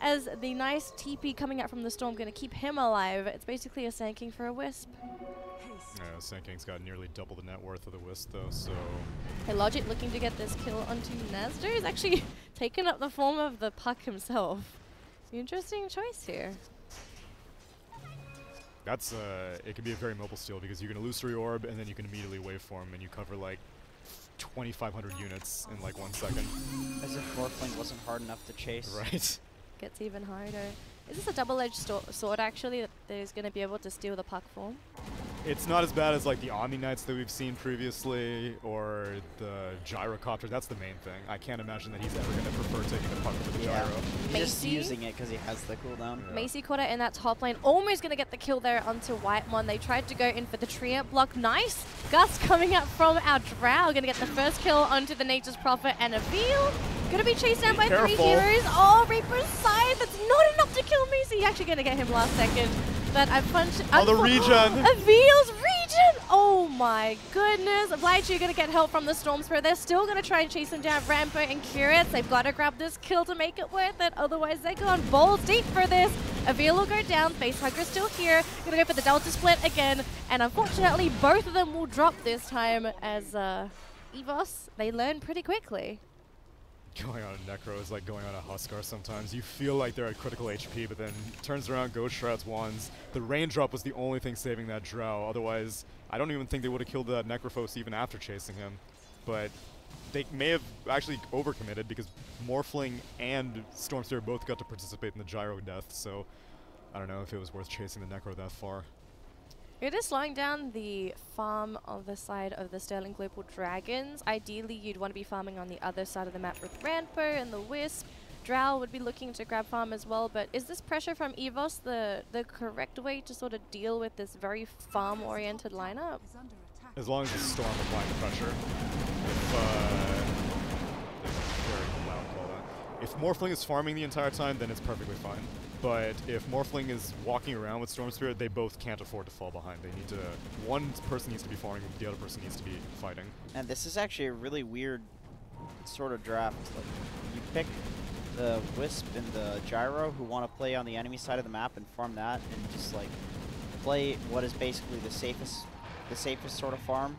As the nice TP coming out from the Storm going to keep him alive. It's basically a Sanking for a Wisp. Yeah, Sanking's got nearly double the net worth of the Wisp though, so... Hey, Logic looking to get this kill onto Nasdru. He's actually taken up the form of the Puck himself. Interesting choice here. That's, it can be a very mobile steal because you can illusory orb and then you can immediately waveform and you cover like 2,500 units in like 1 second. As if Morphling wasn't hard enough to chase. Right. Gets even harder. Is this a double-edged sword actually that is going to be able to steal the Puck form? It's not as bad as like the Omni Knights that we've seen previously or the Gyrocopter. That's the main thing. I can't imagine that he's ever going to prefer taking the Puck for the Gyro. He's just using it because he has the cooldown. Yeah. Macy caught it in that top lane. Almost going to get the kill there onto Whitemon. They tried to go in for the Treant block. Nice gust coming out from our Drow. Going to get the first kill onto the Nature's Prophet and a Veil. Going to be chased down by 3 heroes. Oh, Reaper's Scythe. That's not enough to kill Macy. Actually going to get him last second. But I punched... Oh, the regen! A Veil's regen! Oh my goodness. Lychu going to get help from the Storm Spirit. They're still going to try and chase him down. Rampo and Kiritz, they've got to grab this kill to make it worth it. Otherwise, they're going balls deep for this. A Veil will go down. Facehugger's still here. Going to go for the Delta split again. And unfortunately, both of them will drop this time as EVOS, they learn pretty quickly. Going on a Necro is like going on a Huskar sometimes. You feel like they're at critical HP, but then turns around, Ghost Shrouds, Wands. The raindrop was the only thing saving that Drow. Otherwise, I don't even think they would have killed that Necrophos even after chasing him. But they may have actually overcommitted because Morphling and Storm Spirit both got to participate in the Gyro death, so I don't know if it was worth chasing the Necro that far. You're just slowing down the farm on the side of the Sterling Global Dragons. Ideally, you'd want to be farming on the other side of the map with Rampo and the Wisp. Drow would be looking to grab farm as well, but is this pressure from EVOS the correct way to sort of deal with this very farm-oriented lineup? As long as the Storm applying pressure. If Morphling is farming the entire time, then it's perfectly fine. But if Morphling is walking around with Storm Spirit, they both can't afford to fall behind. They need to... One person needs to be farming, the other person needs to be fighting. And this is actually a really weird sort of draft. Like, you pick the Wisp and the Gyro who want to play on the enemy side of the map and farm that, and just like play what is basically the safest sort of farm.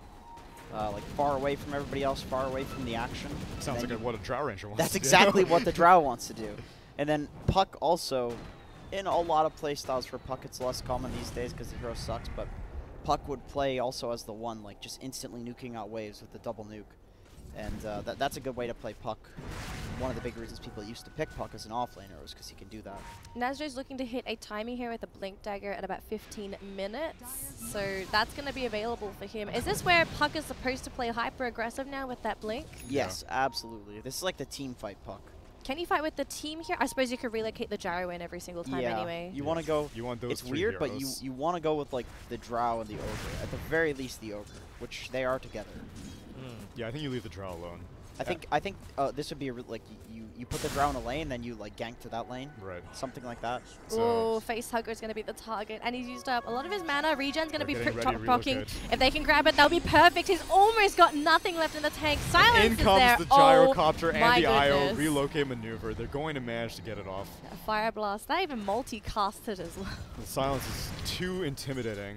Like far away from everybody else, far away from the action. Sounds like what a Drow Ranger wants to do. That's exactly what the Drow wants to do. And then Puck also, in a lot of playstyles for Puck, it's less common these days because the hero sucks, but Puck would play also as the one, like just instantly nuking out waves with the double nuke. And that's a good way to play Puck. One of the big reasons people used to pick Puck as an offlaner was because he can do that. Nasdru's looking to hit a timing here with a Blink Dagger at about 15 minutes. So that's going to be available for him. Is this where Puck is supposed to play hyper-aggressive now with that Blink? Yes, absolutely. This is like the team fight Puck. Can you fight with the team here? I suppose you could relocate the Gyro in every single time anyway. You want to go... You want those It's weird, heroes. but you want to go with like the Drow and the Ogre. At the very least the Ogre, which they are together. Yeah, I think you leave the Drow alone. I think this would be like you put the Drow in a lane, then you like gank to that lane. Right. Something like that. Oh, face hugger is going to be the target, and he's used up a lot of his mana. Regen's going to be They're getting ready to procking. relocate. If they can grab it, they'll be perfect. He's almost got nothing left in the tank. Silence In is comes there. the Oh, gyrocopter my and the IO goodness. relocate maneuver. They're going to manage to get it off. Fire blast. That even multicasted as well. The silence is too intimidating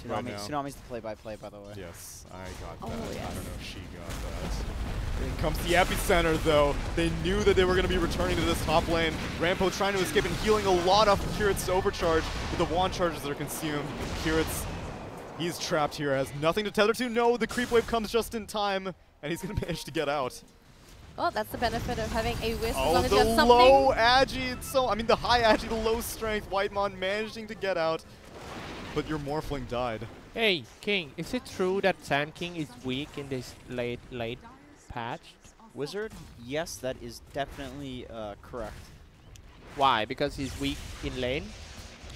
right now. Tsunami's the play-by-play, by the way. Yes, I got Oh, that. yes. I don't know if she got that. In comes the epicenter, though. They knew that they were going to be returning to this top lane. Rampo trying to escape and healing a lot off of Kirit's overcharge, but the wand charges that are consumed. Kirit's, he's trapped here, has nothing to tether to. No, the creep wave comes just in time, and he's going to manage to get out. Oh, that's the benefit of having a wisp. As Oh, long as you have the something. low agi. So, I mean, the high agi, the low strength. Whitemon managing to get out, but your Morphling died. Hey, King, is it true that Sand King is weak in this late patch? Wizard, yes, that is definitely correct. Why? Because he's weak in lane?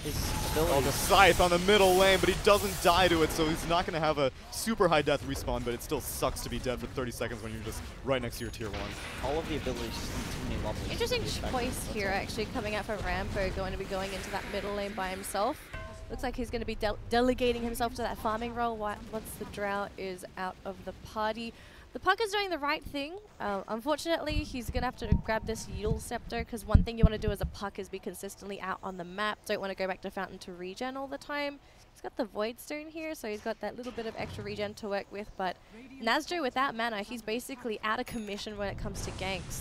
His Oh, ability. the scythe on the middle lane, but he doesn't die to it, so he's not going to have a super high death respawn, but it still sucks to be dead for 30 seconds when you're just right next to your tier 1. All of the abilities just need too many levels. Interesting to be effective, choice that's here, all. actually, coming out from Rampo, going to be going into that middle lane by himself. Looks like he's going to be delegating himself to that farming role once the Drow is out of the party. The Puck is doing the right thing. Unfortunately, he's going to have to grab this Yule Scepter, because one thing you want to do as a Puck is be consistently out on the map. Don't want to go back to Fountain to regen all the time. He's got the Void Stone here, so he's got that little bit of extra regen to work with. But Nazjo, without mana, he's basically out of commission when it comes to ganks.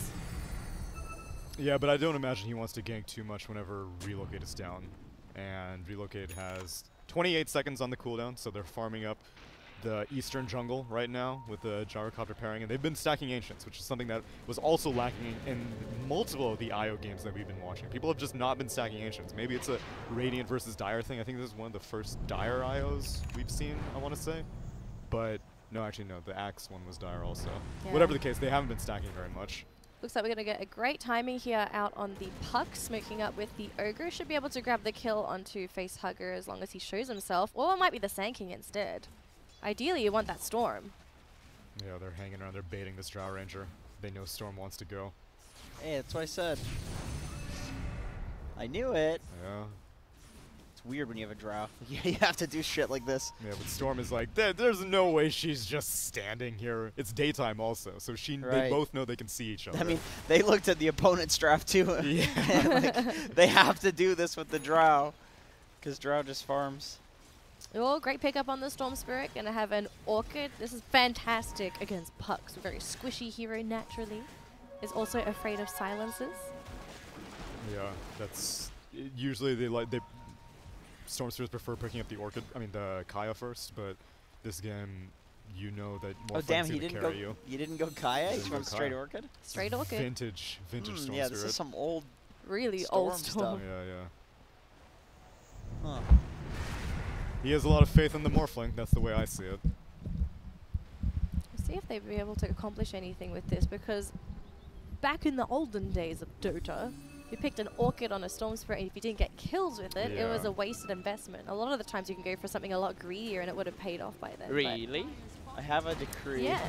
Yeah, but I don't imagine he wants to gank too much whenever Relocate is down. And Relocate has 28 seconds on the cooldown, so they're farming up the eastern jungle right now with the gyrocopter pairing, and they've been stacking Ancients, which is something that was also lacking in multiple of the IO games that we've been watching. People have just not been stacking Ancients. Maybe it's a Radiant versus Dire thing. I think this is one of the first Dire IOs we've seen, I want to say. But no, actually no, the Axe one was Dire also. Yeah. Whatever the case, they haven't been stacking very much. Looks like we're going to get a great timing here out on the Puck, smoking up with the Ogre. Should be able to grab the kill onto Facehugger as long as he shows himself, or it might be the Sand King instead. Ideally, you want that Storm. Yeah, they're hanging around, they're baiting this Drow Ranger. They know Storm wants to go. Hey, that's what I said. I knew it. Yeah. It's weird when you have a Drow. You have to do shit like this. Yeah, but Storm is like, there's no way she's just standing here. It's daytime also, so they Right. both know they can see each other. I mean, they looked at the opponent's draft too. Yeah. Like, they have to do this with the Drow, because Drow just farms. Oh, great pickup on the Storm Spirit. Going to have an Orchid. This is fantastic against Pucks. A very squishy hero naturally. Is also afraid of silences. Yeah, that's usually Storm Spirits prefer picking up the Orchid. I mean the Kaya first, but this game, you know that more Oh damn, he didn't go. you. You didn't go Kaya. You Didn't went go straight Kaya. Orchid. Straight Orchid. Vintage Storm Yeah, Spirit. this is some old. Really Storm old Storm. stuff. Yeah. Huh. He has a lot of faith in the Morphling. That's the way I see it. We'll see if they'll be able to accomplish anything with this, because back in the olden days of Dota, you picked an Orchid on a Storm Spirit, and if you didn't get kills with it, it was Yeah. a wasted investment. A lot of the times you can go for something a lot greedier, and it would have paid off by then. but Really? I have a decree. Yes.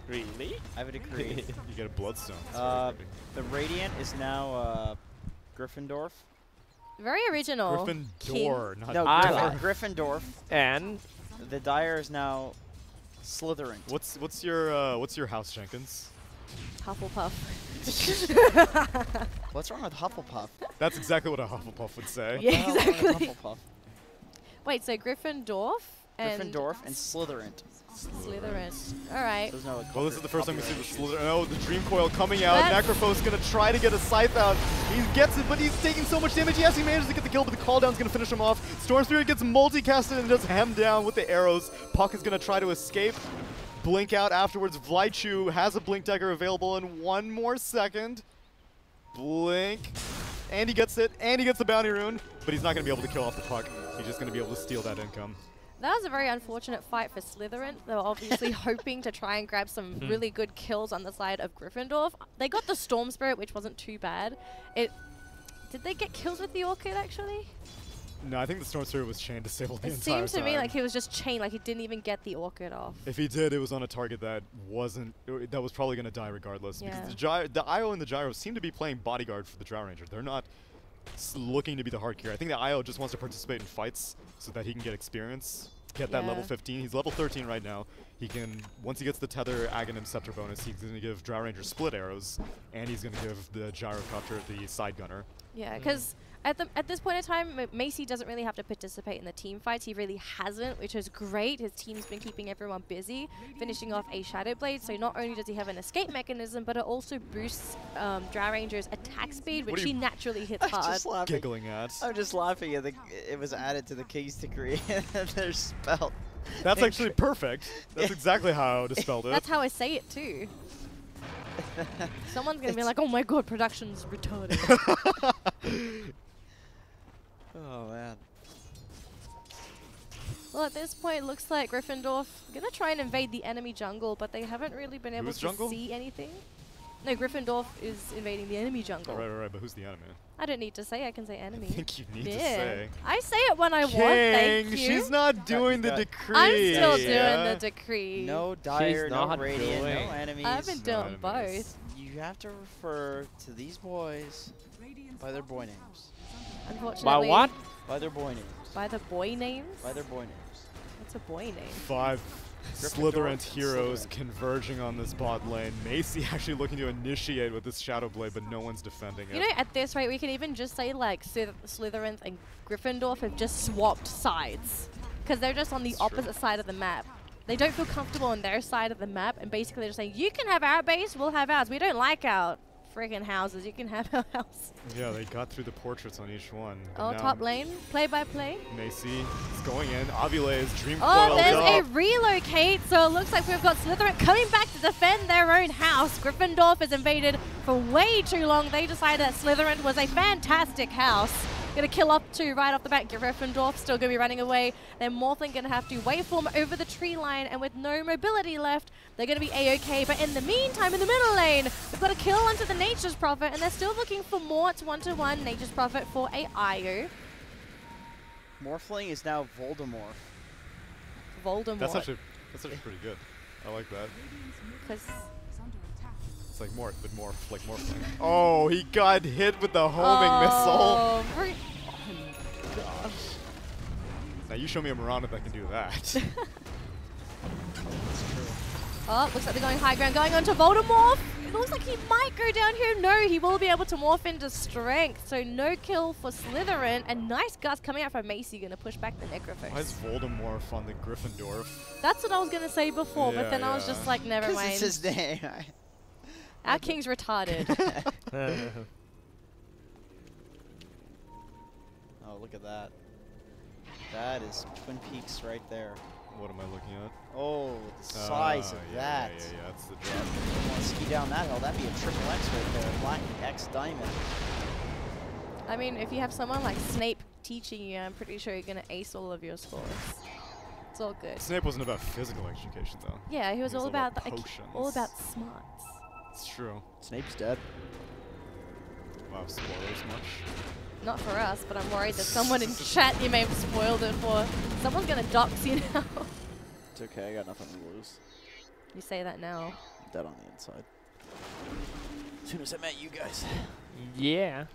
Really? I have a decree. You get a Bloodstone. It's very pretty. The Radiant is now Gryffindor. Very original. Gryffindor, not No, Ah. Gryffindor. And The Dire is now Slytherin. What's your house, Jenkins? Hufflepuff. What's wrong with Hufflepuff? That's exactly what a Hufflepuff would say. Yeah, What the hell is wrong with exactly. Hufflepuff? Wait, so Gryffindor and Gryffindor and Slytherin. Slytherin. All right. There's no, like, Well, this is the first time we see the copyright Slither. Oh, the Dream Coil coming out. That's- Necrophos gonna try to get a Scythe out. He gets it, but he's taking so much damage. Yes, he manages to get the kill, but the call down's gonna finish him off. Storm Spirit gets multicasted and just hemmed down with the arrows. Puck is gonna try to escape. Blink out afterwards. Vlychu has a Blink Dagger available in 1 more second. Blink. And he gets it, and he gets the Bounty Rune, but he's not gonna be able to kill off the Puck. He's just gonna be able to steal that income. That was a very unfortunate fight for Slytherin. They were obviously hoping to try and grab some really good kills on the side of Gryffindor. They got the Storm Spirit, which wasn't too bad. Did they get kills with the Orchid, actually? No, I think the Storm Spirit was chain disabled the It entire time. seemed to me like he was just chained, like he didn't even get the Orchid off. If he did, it was on a target that wasn't, that was probably going to die regardless. Yeah. Because the IO and the Gyro seem to be playing bodyguard for the Drow Ranger. They're not looking to be the hard carry. I think the IO just wants to participate in fights so that he can get experience, get that level 15. He's level 13 right now. He can, once he gets the Tether, Aghanim Scepter bonus, he's going to give Drow Ranger split arrows, and he's going to give the Gyrocopter the side gunner. Yeah, because at this point in time, Macy doesn't really have to participate in the team fights. He really hasn't, which is great. His team's been keeping everyone busy, finishing off a Shadow Blade. So not only does he have an escape mechanism, but it also boosts Drow Ranger's attack speed, which he naturally hits hard. Giggling at. I'm just laughing at it was added to the King's Decree and their spell. That's actually perfect. That's exactly how I dispelled it. That's how I say it too. Someone's going to be like, oh my god, production's retarded. Oh, man. Well, at this point, it looks like Gryffindor going to try and invade the enemy jungle, but they haven't really been able to see anything. No, Gryffindor is invading the enemy jungle. Right, but who's the enemy? I don't need to say, I can say enemy. I think you need to say. I say it when I want, thank you. She's not doing the decree. I'm still doing the decree. No Dire, no Radiant, no enemies. I've been doing both. You have to refer to these boys by their boy names. Unfortunately. By what? By their boy names. By the boy names? By their boy names. What's a boy name? 5 Slytherin heroes converging on this bot lane. Macy actually looking to initiate with this Shadow Blade, but no one's defending it. You know, at this rate, we can even just say, like, Slytherin and Gryffindor have just swapped sides. Because they're just on the opposite side of the map. They don't feel comfortable on their side of the map, and basically they're just saying, you can have our base, we'll have ours. We don't like our friggin' houses, you can have our house. Yeah, they got through the portraits on each one. Oh, top lane, play by play. Macy is going in. Avile is dream Oh, there's a relocate, so it looks like we've got Slytherin coming back to defend their own house. Gryffindor has invaded for way too long. They decided that Slytherin was a fantastic house. Gonna kill up to right off the bat. Gryffindor still gonna be running away. Then Morthling gonna have to waveform over the tree line, and with no mobility left, they're gonna be a-okay. But in the meantime, in the middle lane, we've got a kill onto the Nature's Prophet, and they're still looking for more. It's 1-to-1 Nature's Prophet for a IO. Morphling is now Voldemort. Voldemort. That's actually pretty good. I like that. Because it's like more, but more like Morphling. Oh, he got hit with the homing missile. Oh gosh. Now you show me a Miranda that can do that. Oh, looks like they're going high ground, going on to Voldemort. It looks like he might go down here. No, he will be able to morph into strength. So no kill for Slytherin. And nice guts coming out from Macy, going to push back the Necrophos. Why is Voldemort on the Gryffindor? That's what I was going to say before, but then I was just like, never mind. It's his name. Our king's retarded. Oh, look at that. That is Twin Peaks right there. What am I looking at? Oh, the size of that. Yeah, that's the You drop. want to ski down that hill, that'd be a triple X right there. Black X diamond. I mean, if you have someone like Snape teaching you, I'm pretty sure you're going to ace all of your scores. It's all good. Snape wasn't about physical education, though. Yeah, he was all about potions. all about smarts. It's true. Snape's dead. Wow, spoilers much? Not for us, but I'm worried that someone in chat you may have spoiled it for. Someone's going to dox you now. It's okay, I got nothing to lose. You say that now. I'm dead on the inside. As soon as I met you guys. Yeah.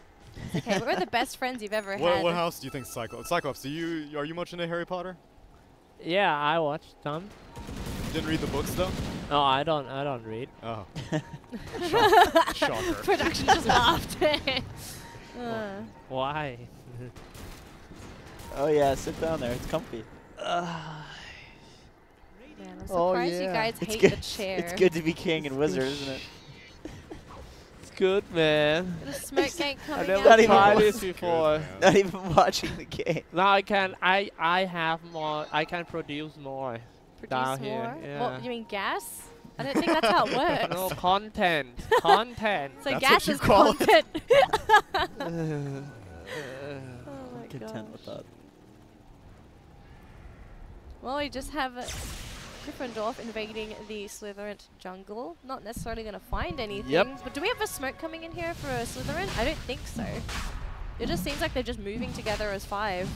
Okay, we're the best friends you've ever had. What house do you think Cyclops? Are you much into Harry Potter? Yeah, I watched some. Didn't read the books though? No, I don't read. Oh. Shocker. Production just laughed. Why? Oh yeah, sit down there. It's comfy. Man, I'm surprised you guys hate the chair. It's good to be king and wizard, isn't it? It's good, man. The smoke ain't I've coming never out. tried this before. Good, Not even watching the game. Now I have more. I can produce more. down Produce here, more? yeah. What, you mean gas? I don't think that's how it works. No, content. Content. So That's gas what you is call it. content. Oh my Content gosh. with that. Well, we just have Gryffindor invading the Slytherin jungle. Not necessarily going to find anything. Yep. But do we have a smoke coming in here for a Slytherin? I don't think so. It just seems like they're just moving together as 5.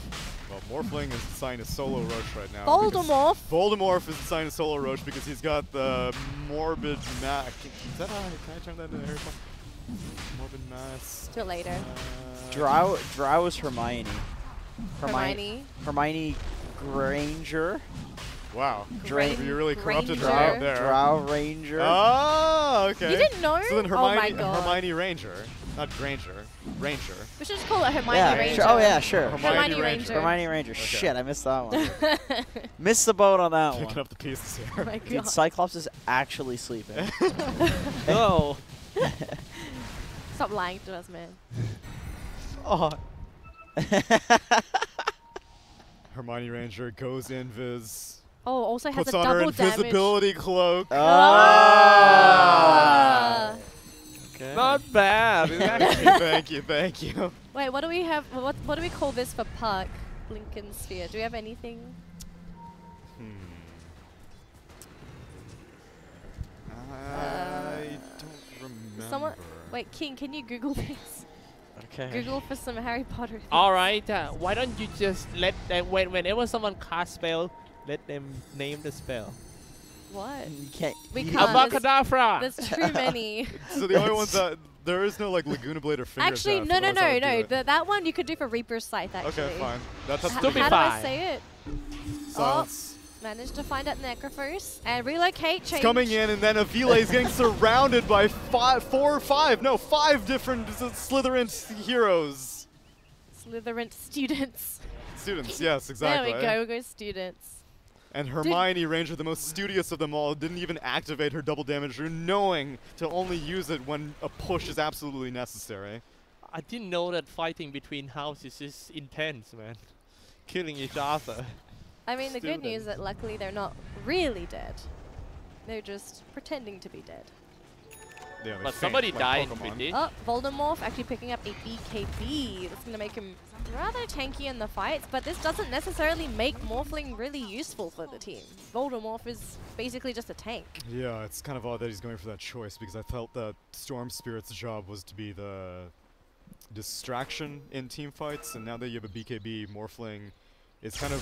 Well, Morphling is deciding a solo Roche right now. Voldemort! Voldemort is deciding a solo Roche because he's got the Morbid Mass. Is that can I turn that into Harry Potter? Morbid Mass. Do it later. Drow is Hermione. Hermione. Hermione Granger. Wow. Granger. You really corrupted Granger. Drow there. Drow Ranger. Oh, okay. You didn't know? So then Oh my Hermione, god. Hermione Ranger. Not Granger. Ranger. We should just call it Hermione yeah, Ranger. sure. Oh yeah, sure. Hermione Ranger. Hermione Ranger. Okay. Shit, I missed that one. Missed the boat on that Picking one. up the pieces Oh here. my Dude, god. Xyclopzz is actually sleeping. Oh. Stop lying to us, man. Oh. Hermione Ranger goes invis. Oh, also has Puts a on her double damage. invisibility cloak. Ah! Okay. Not bad. Thank you, thank you. Wait, what do we have? What do we call this for Puck? Lincoln Sphere. Do we have anything? I don't remember. Someone. Wait, King, can you Google this? Okay. Google for some Harry Potter. Things. All right. Why don't you just let them, whenever someone casts spell, let them name the spell. What? You can't. We you- can't. Abacadabra. There's too many. So the only ones that there is no like Laguna Blade or Finger Actually, Death, no. otherwise I would do it. That one you could do for Reaper's Scythe, actually. Okay, fine. That's How Stupid do I fine. say it? Silence. Managed to find that Necrophos and relocate. It's Change. coming in, and then Avila is getting surrounded by 5 different Slytherin heroes. Slytherin students. Students, yes, exactly. There we go. We'll go students. And Hermione Ranger, the most studious of them all, didn't even activate her double damage rune, knowing to only use it when a push is absolutely necessary. I didn't know that fighting between houses is intense, man. Killing each other. I mean, the good Student. news is that luckily they're not really dead. They're just pretending to be dead. Yeah, they But faint, somebody like died Pokemon. with it. Oh, Voldemort actually picking up a BKB. That's going to make him rather tanky in the fights, but this doesn't necessarily make Morphling really useful for the team. Voldemort is basically just a tank. Yeah, it's kind of odd that he's going for that choice, because I felt that Storm Spirit's job was to be the distraction in team fights, and now that you have a BKB, Morphling is kind of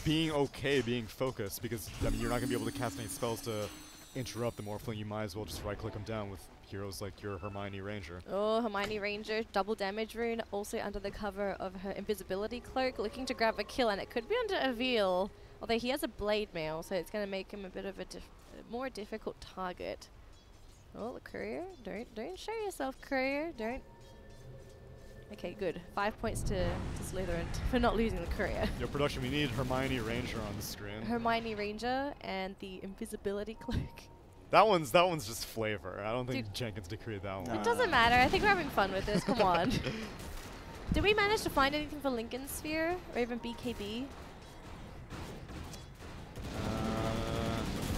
being okay, being focused, because I mean, you're not going to be able to cast any spells to interrupt the Morphling. You might as well just right-click him down with heroes like your Hermione Ranger. Oh, Hermione Ranger, double damage rune, also under the cover of her invisibility cloak, looking to grab a kill, and it could be under Avil, although he has a blade mail, so it's going to make him a bit of a more difficult target. Oh, the courier, don't show yourself, courier, don't. Okay, good. 5 points to Slytherin for not losing the courier. Your production, we need Hermione Ranger on the screen. Hermione Ranger and the invisibility cloak. That one's just flavor. I don't think Dude. Jenkins decreed that one. It doesn't matter. I think we're having fun with this. Come on. Did we manage to find anything for Lincoln Sphere or even BKB?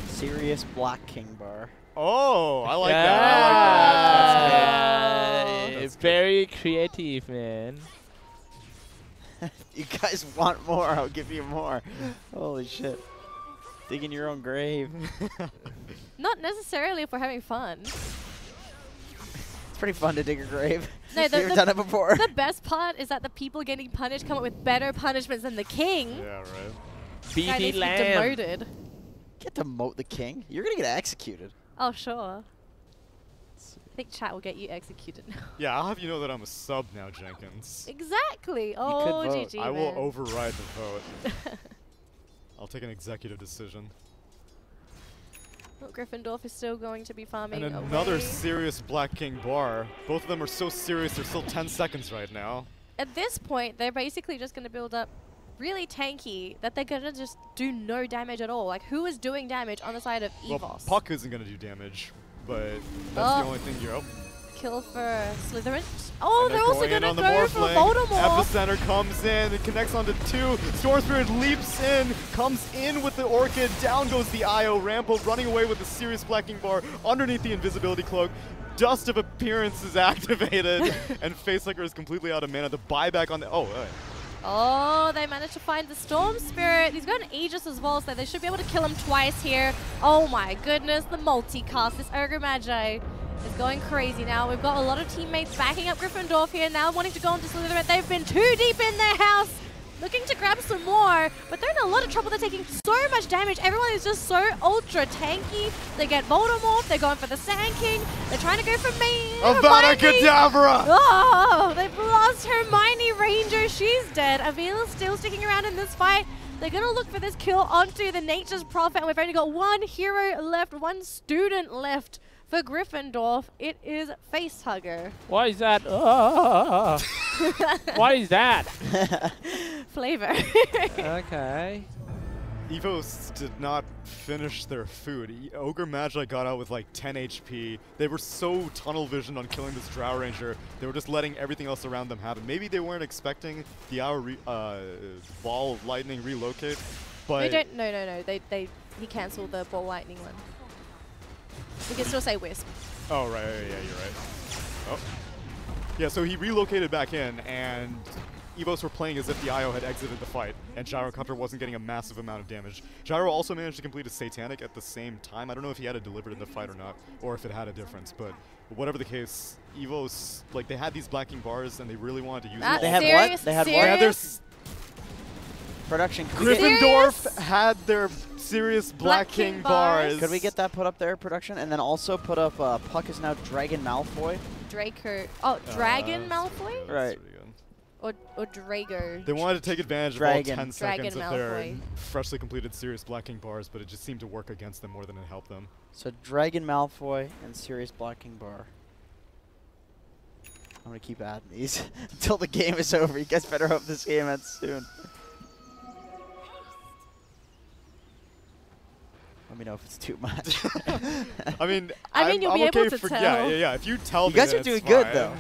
Sirius Black King Bar. Oh, I like that. I like that. That's good. Yeah, That's good. very creative, man. You guys want more? I'll give you more. Holy shit. Dig in your own grave. Not necessarily if we're having fun. It's pretty fun to dig a grave. No, You ever done it before? The best part is that the people getting punished come up with better punishments than the king. Yeah, right. Guy BT needs to be Lamb. demoted. Get to demote the king. You're gonna get executed. Oh, sure. I think chat will get you executed now. Yeah, I'll have you know that I'm a sub now, Jenkins. Exactly. Oh, vote. GG, I will man. override the vote. I'll take an executive decision. Oh, Gryffindor is still going to be farming And another away. serious Black King bar. Both of them are so serious, they're still 10 seconds right now. At this point, they're basically just going to build up really tanky that they're going to just do no damage at all. Like, who is doing damage on the side of EVOS? Well, Puck isn't going to do damage, but that's the only thing you're... Oh. Kill for Slytherin. Oh, And they're also going to on the go for Morphling. Voldemort. Epicenter comes in, it connects onto 2. Storm Spirit leaps in, comes in with the Orchid, down goes the IO. Rambo running away with the serious Black King bar underneath the invisibility cloak. Dust of Appearance is activated, and Facelicker is completely out of mana. The buyback on the... Oh, Oh, they managed to find the Storm Spirit. He's got an Aegis as well, so they should be able to kill him twice here. Oh my goodness, the multicast, this Ogre Magi. is going crazy now. We've got a lot of teammates backing up Gryffindor here now, wanting to go into Slytherin. They've been too deep in their house, looking to grab some more, but they're in a lot of trouble. They're taking so much damage. Everyone is just so ultra tanky. They get Voldemort, they're going for the Sand King, they're trying to go for me. Avada Kedavra! Oh, they've lost Hermione Ranger. She's dead. Avila's still sticking around in this fight. They're going to look for this kill onto the Nature's Prophet, and we've only got one hero left, one student left for Gryffindor. It is Facehugger. What is that? What is that? Flavor. Okay. EVOS did not finish their food. Ogre Magi got out with like 10 HP. They were so tunnel visioned on killing this Drow Ranger, they were just letting everything else around them happen. Maybe they weren't expecting the ball of lightning relocate, but... No. He cancelled the ball lightning one. We can still say Wisp. Oh, right, yeah, you're right. Oh. Yeah, so he relocated back in, and EVOS were playing as if the IO had exited the fight, and Gyrocopter wasn't getting a massive amount of damage. Gyro also managed to complete a Satanic at the same time. I don't know if he had it delivered in the fight or not, or if it had a difference, but whatever the case, EVOS, like, they had these blacking bars, and they really wanted to use them. They had what? They had what? Yeah, Serious? Production. Gryffindor had their serious Black King bars. Could we get that put up there, production? And then also put up Puck is now Dragon Malfoy. Draco. Oh, Dragon Malfoy? Right. Or Drago. They wanted to take advantage of all 10 seconds of their Malfoy. freshly completed Sirius Black King bars, but it just seemed to work against them more than it helped them. So Dragon Malfoy and Sirius Black King bar. I'm going to keep adding these until the game is over. You guys better hope this game ends soon. Let me know if it's too much. I mean, you'll be okay able to for, tell. Yeah. If you tell You me, guys then are doing it's good, fine. though.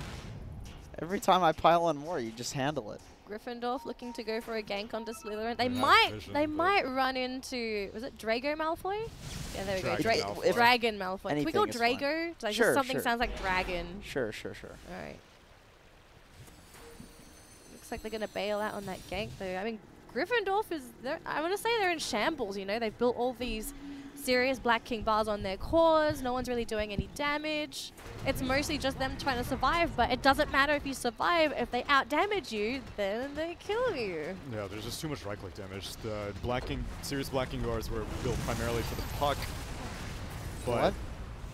Every time I pile on more, you just handle it. Gryffindor looking to go for a gank onto Slytherin. They They have might run into, was it Drago Malfoy? Yeah, there we go. Dragon Malfoy. Dragon Malfoy. Can we go Anything is fine. Drago? Like Sure, something sure. sounds like dragon. Sure. All right. Looks like they're gonna bail out on that gank though. I mean, Gryffindor is, I want to say they're in shambles. You know, they've built all these serious Black King bars on their cores. No one's really doing any damage. It's mostly just them trying to survive, but it doesn't matter if you survive. If they out-damage you, then they kill you. Yeah, there's just too much right-click damage. The Sirius Black King bars were built primarily for the puck. But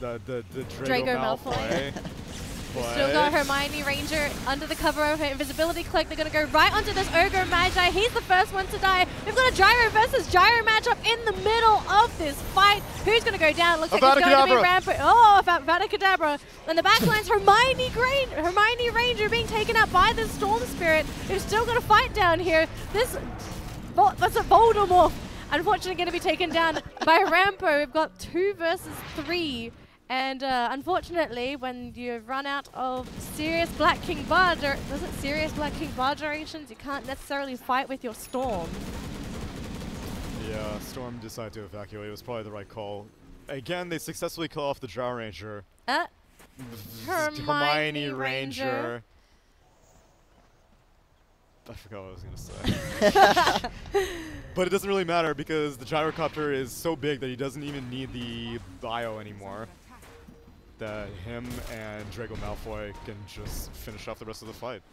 What? the Drago Drago Malfoy. Malfoy. Still got Hermione Ranger under the cover of her invisibility cloak. They're going to go right onto this Ogre Magi. He's the first one to die. We've got a Gyro versus Gyro matchup in the middle of this fight. Who's going to go down? Looks like it's going to be Rampart. Oh, Avada Kedavra. And the backline's Hermione Ranger being taken out by the Storm Spirit, who's still going to fight down here. That's a Voldemort. Unfortunately going to be taken down by Rampo. We've got 2 versus 3. And unfortunately, when you run out of serious Black King bar, serious Black King bar durations, you can't necessarily fight with your Storm. Yeah, Storm decided to evacuate. It was probably the right call. Again, they successfully kill off the Drow Ranger. Hermione Ranger. I forgot what I was going to say. But it doesn't really matter because the Gyrocopter is so big that he doesn't even need the bio anymore. That him and Drago Malfoy can just finish off the rest of the fight.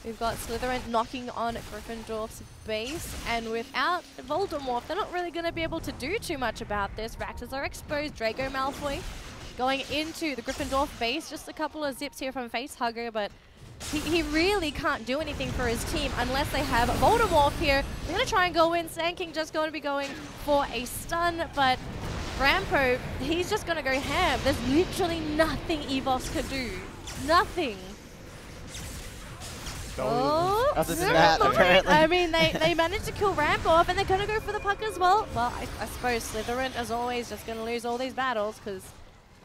We've got Slytherin knocking on Gryffindor's base, and without Voldemort, they're not really going to be able to do too much about this. Raptors are exposed. Drago Malfoy going into the Gryffindor base. Just a couple of zips here from Facehugger, but he really can't do anything for his team unless they have Voldemort here. They're going to try and go in. Sand King just going to be going for a stun, but Rampo, he's just going to go ham. There's literally nothing EVOS could do. Nothing. Oh, other than that, apparently. I mean, they managed to kill Ramp off, and they're going to go for the puck as well. Well, I suppose Slytherin, as always, just going to lose all these battles, because,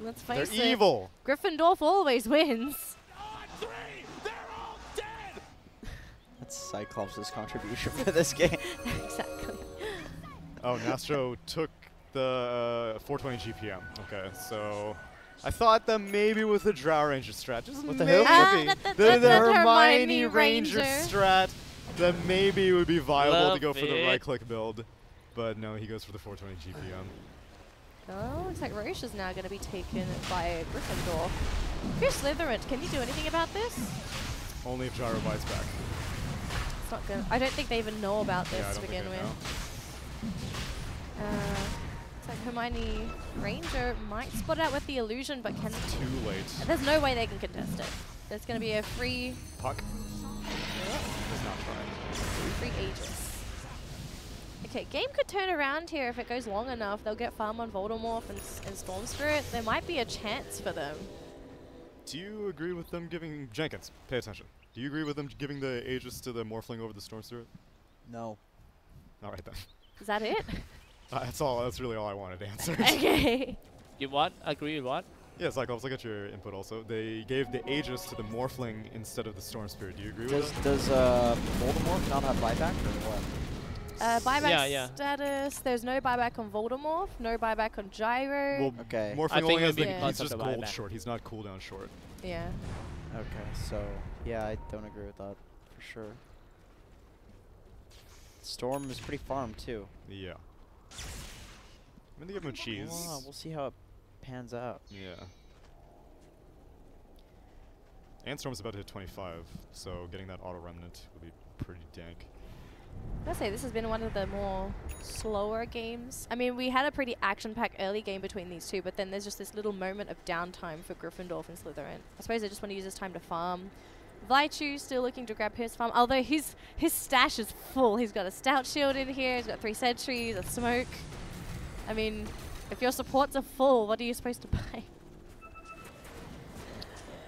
let's face it, they're evil. Gryffindor always wins. That's Xyclopzz' contribution for this game. Exactly. Oh, Nastro took the 420 GPM. Okay, so I thought that maybe with the Drow Ranger strat, just With the maybe, who? the Hermione Hermione Ranger Ranger strat, that maybe it would be viable to Love go for the it. right-click build. But no, he goes for the 420 GPM. Oh, looks like Roche is now going to be taken by Gryffindor. Here's Slytherin. Can you do anything about this? Only if Gyro bites back. It's not good. I don't think they even know about this Yeah, I to don't begin think with. Looks like Hermione Ranger might spot out with the illusion, but can... Too late. There's no way they can contest it. There's going to be a free... Puck. Does not try. Free Aegis. Okay, game could turn around here if it goes long enough. They'll get farm on Voldemort and Storm Spirit. There might be a chance for them. Do you agree with them giving... Jenkins, pay attention. Do you agree with them giving the Aegis to the Morphling over the Storm Spirit? No. All right then. Is that it? That's all. That's really all I wanted to answer. Okay. You what? Agree with what? Yeah, Cyclopzz, I got your input also. They gave the Aegis to the Morphling instead of the Storm Spirit. Do you agree with that? Does Voldemort not have buyback or what? Buyback status. There's no buyback on Voldemort. No buyback on Gyro. Well, Okay. Morphling I think only has it'll the... be He's because of just the gold buyback. short. He's not cooldown short. Yeah. Okay, so yeah, I don't agree with that for sure. Storm is pretty farmed too. Yeah. I'm gonna give him a cheese. We'll see how it pans out. Yeah. And Storm's about to hit 25, so getting that auto remnant would be pretty dank. I'll say this has been one of the more slower games. I mean, we had a pretty action-packed early game between these two, but then there's just this little moment of downtime for Gryffindor and Slytherin. I suppose they just want to use this time to farm. Vaichu still looking to grab his farm, although his stash is full. He's got a Stout Shield in here, he's got 3 sentries, a smoke. I mean, if your supports are full, what are you supposed to buy?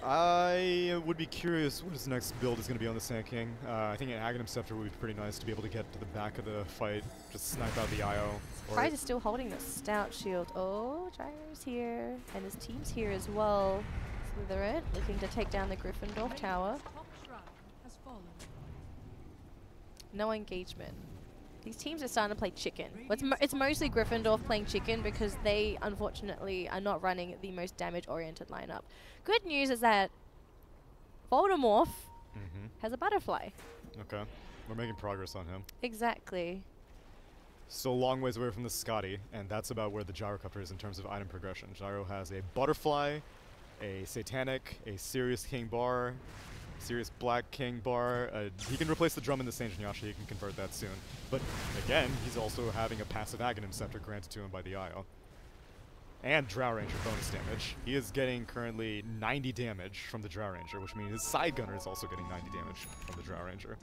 I would be curious what his next build is going to be on the Sand King. I think an Aghanim Scepter would be pretty nice to be able to get to the back of the fight, just snipe out the IO. Prize is still holding the Stout Shield. Oh, Gyro's here, and his team's here as well. Slytherin looking to take down the Gryffindor tower. No engagement. These teams are starting to play chicken. It's mostly Gryffindor playing chicken because they, unfortunately, are not running the most damage-oriented lineup. Good news is that Voldemort has a butterfly. Okay. We're making progress on him. Exactly. Still a long ways away from the Scotty, and that's about where the Gyrocopter is in terms of item progression. Gyro has a butterfly, a Satanic, a Sirius King Bar, Sirius Black King Bar. He can replace the drum in the Saint Yasha. He can convert that soon. But again, he's also having a passive Aghanim Scepter granted to him by the IO. And Drow Ranger bonus damage. He is getting currently 90 damage from the Drow Ranger, which means his side gunner is also getting 90 damage from the Drow Ranger.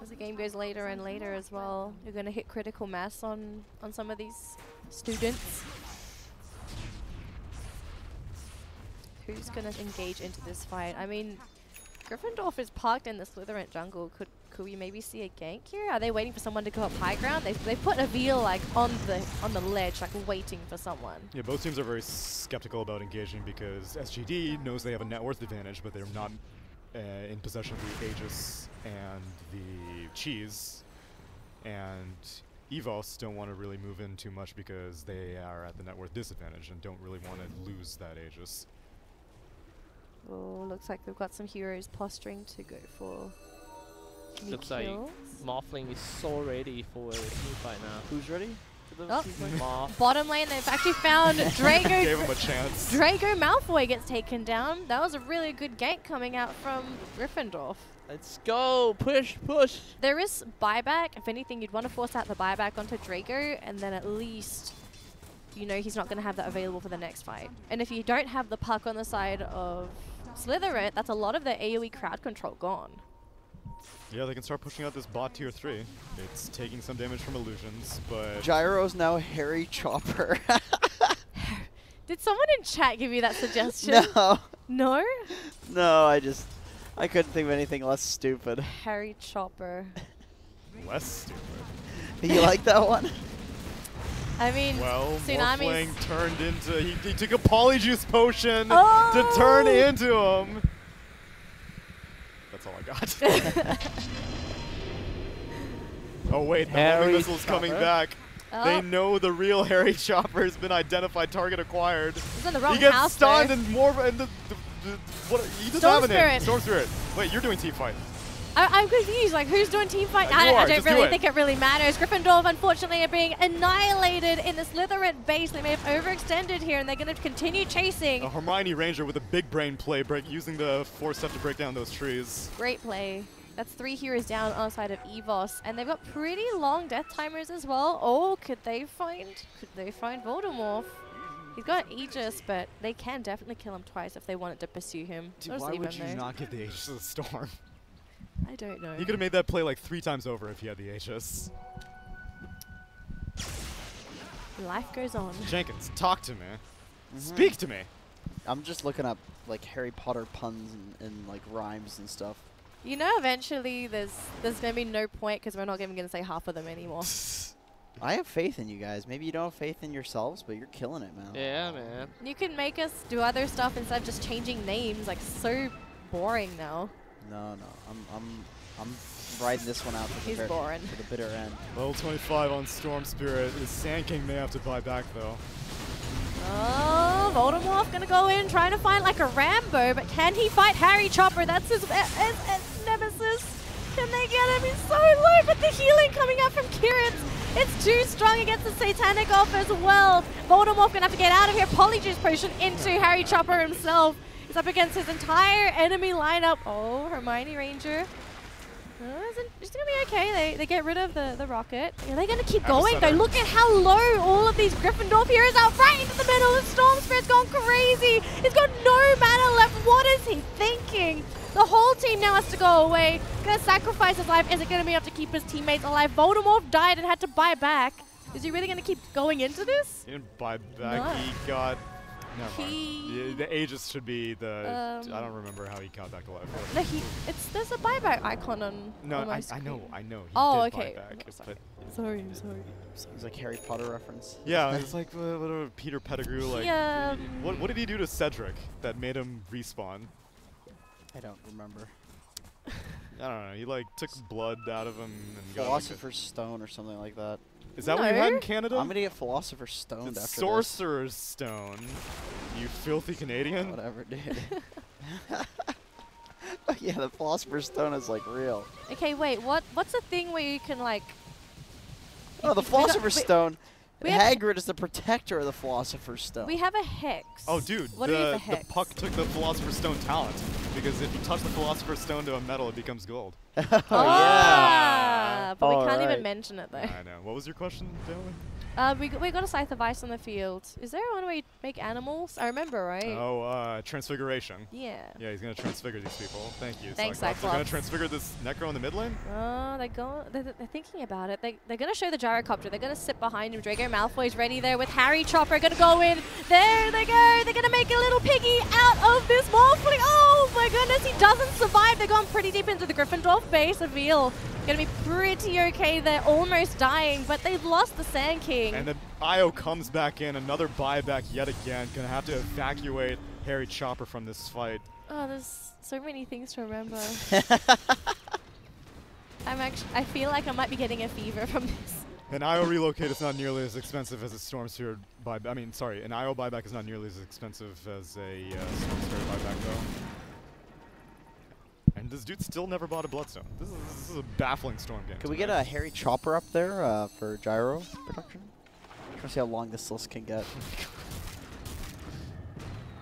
As the game goes later and later as well, you're going to hit critical mass on some of these students. Who's going to engage into this fight? I mean, Gryffindor is parked in the Slytherin jungle. Could we maybe see a gank here? Are they waiting for someone to go up high ground? They put a veal like on the ledge, like waiting for someone. Yeah, both teams are very skeptical about engaging because SGD knows they have a net worth advantage, but they're not in possession of the Aegis and the cheese. And EVOS don't want to really move in too much because they are at the net worth disadvantage and don't really want to lose that Aegis. Oh, looks like we've got some heroes posturing to go for Looks like Morphling is so ready for a team fight now. Who's ready? Morph. Bottom lane, they've actually found Draco. Gave him a chance. Draco Malfoy gets taken down. That was a really good gank coming out from Gryffindor. Let's go! Push, push! There is buyback. If anything, you'd want to force out the buyback onto Draco, and then at least you know he's not going to have that available for the next fight. And if you don't have the puck on the side of Slytherin, that's a lot of the AoE crowd control gone. Yeah, they can start pushing out this bot tier 3. It's taking some damage from illusions, but... Gyro's now Harry Chopper. Did someone in chat give you that suggestion? No. No? No, I couldn't think of anything less stupid. Harry Chopper. Less stupid. You like that one? I mean, Well, Tsunami's... Morphling turned into... He took a Polyjuice potion Oh! to turn into him. That's all I got. Oh wait, the Harry homing missile's coming Chopper. back. Oh. They know the real Harry Chopper has been identified, target acquired. He's in the wrong He gets house, stunned though. and more... And what, he doesn't Storm have a name. Spirit. Storm Spirit. Wait, you're doing team fight. I'm confused. Like, who's doing team fight? You I are, don't just do really it. think it really matters. Gryffindor, unfortunately, are being annihilated in this Slytherin base. They may have overextended here, and they're going to continue chasing. A Hermione Ranger with a big brain play, using the Force stuff to break down those trees. Great play. That's 3 heroes down on the side of EVOS, and they've got pretty long death timers as well. Oh, could they find Voldemort? He's got Aegis, but they can definitely kill him twice if they wanted to pursue him. Dude, I'll just why leave would him you there. not give the Aegis to the Storm? I don't know. He could have made that play like 3 times over if he had the Aegis. Life goes on. Jenkins, talk to me. Speak to me. I'm just looking up like Harry Potter puns and like rhymes and stuff. You know, eventually there's going to be no point because we're not even going to say half of them anymore. I have faith in you guys. Maybe you don't have faith in yourselves, but you're killing it, man. Yeah, man. You can make us do other stuff instead of just changing names. Like, so boring now. No, I'm riding this one out to He's the, boring. to the bitter end. Level 25 on Storm Spirit. His Sand King may have to buy back though. Oh, Voldemort gonna go in trying to find like a Rambo, but can he fight Harry Chopper? That's his nemesis. Can they get him? He's so low, but the healing coming out from Kiritz. It's too strong against the Satanic Off as well. Voldemort gonna have to get out of here. Polyjuice Potion into Harry Chopper himself. He's up against his entire enemy lineup. Oh, Hermione Ranger. It's gonna be okay. They get rid of the rocket. Are they gonna keep going though? Look at how low all of these Gryffindor heroes are right into the middle. The Storm Spirit's gone crazy. He's got no mana left. What is he thinking? The whole team now has to go away. Gonna sacrifice his life. Is it gonna be able to keep his teammates alive? Voldemort died and had to buy back. Is he really gonna keep going into this? He didn't buy back. No. He got. Never mind. The Aegis should be the. I don't remember how he got back to life. No, there's a buyback icon on. No, on my I screen. know. He Oh, did okay. buy back. Sorry. But Sorry, I'm sorry. It's like Harry Potter reference. yeah, it's like whatever Peter Pettigrew. Like, Yeah. what did he do to Cedric that made him respawn? I don't remember. I don't know. He like took blood out of him and got. Philosopher's Stone or something like that. Is that what you had in Canada? I'm gonna get Philosopher's Stone It's after Sorcerer's Stone. You filthy this. Canadian. Whatever, dude. Yeah, the Philosopher's Stone is like real. Okay, wait. What's the thing where you can like? Oh, the Philosopher's Stone. we have- Hagrid is the protector of the Philosopher's Stone. We have a hex. Oh, dude, What do we have the for hex? puck took the Philosopher's Stone talent because if you touch the Philosopher's Stone to a metal, it becomes gold. Oh, yeah. Ah, but we can't Alright. even mention it though. I know. What was your question, Danelie? We got a Scythe of Ice on the field. Is there one where you make animals? I remember, right? Oh, Transfiguration. Yeah. Yeah, he's gonna transfigure these people. Thank you. Thanks, They're gonna Xyclopzz. transfigure this Necro in the mid lane? Oh, they're thinking about it. They're going to show the Gyrocopter. They're going to sit behind him. Draco Malfoy's ready there with Harry Chopper. Going to go in. There they go. They're going to make a little piggy out of this Malfoy. Oh, my goodness. He doesn't survive. They've gone pretty deep into the Gryffindor base. Avil going to be pretty okay. They're almost dying, but they've lost the Sand King. And then Io comes back in. Another buyback yet again. Gonna have to evacuate Harry Chopper from this fight. Oh, there's so many things to remember. I feel like I might be getting a fever from this. An IO relocate is not nearly as expensive as a Storm Spirit buyback. I mean, sorry, an IO buyback is not nearly as expensive as a Storm Spirit buyback, though. And this dude still never bought a Bloodstone. This is a baffling Storm game. Can we get a Harry Chopper up there for gyro production? Trying to see how long this list can get.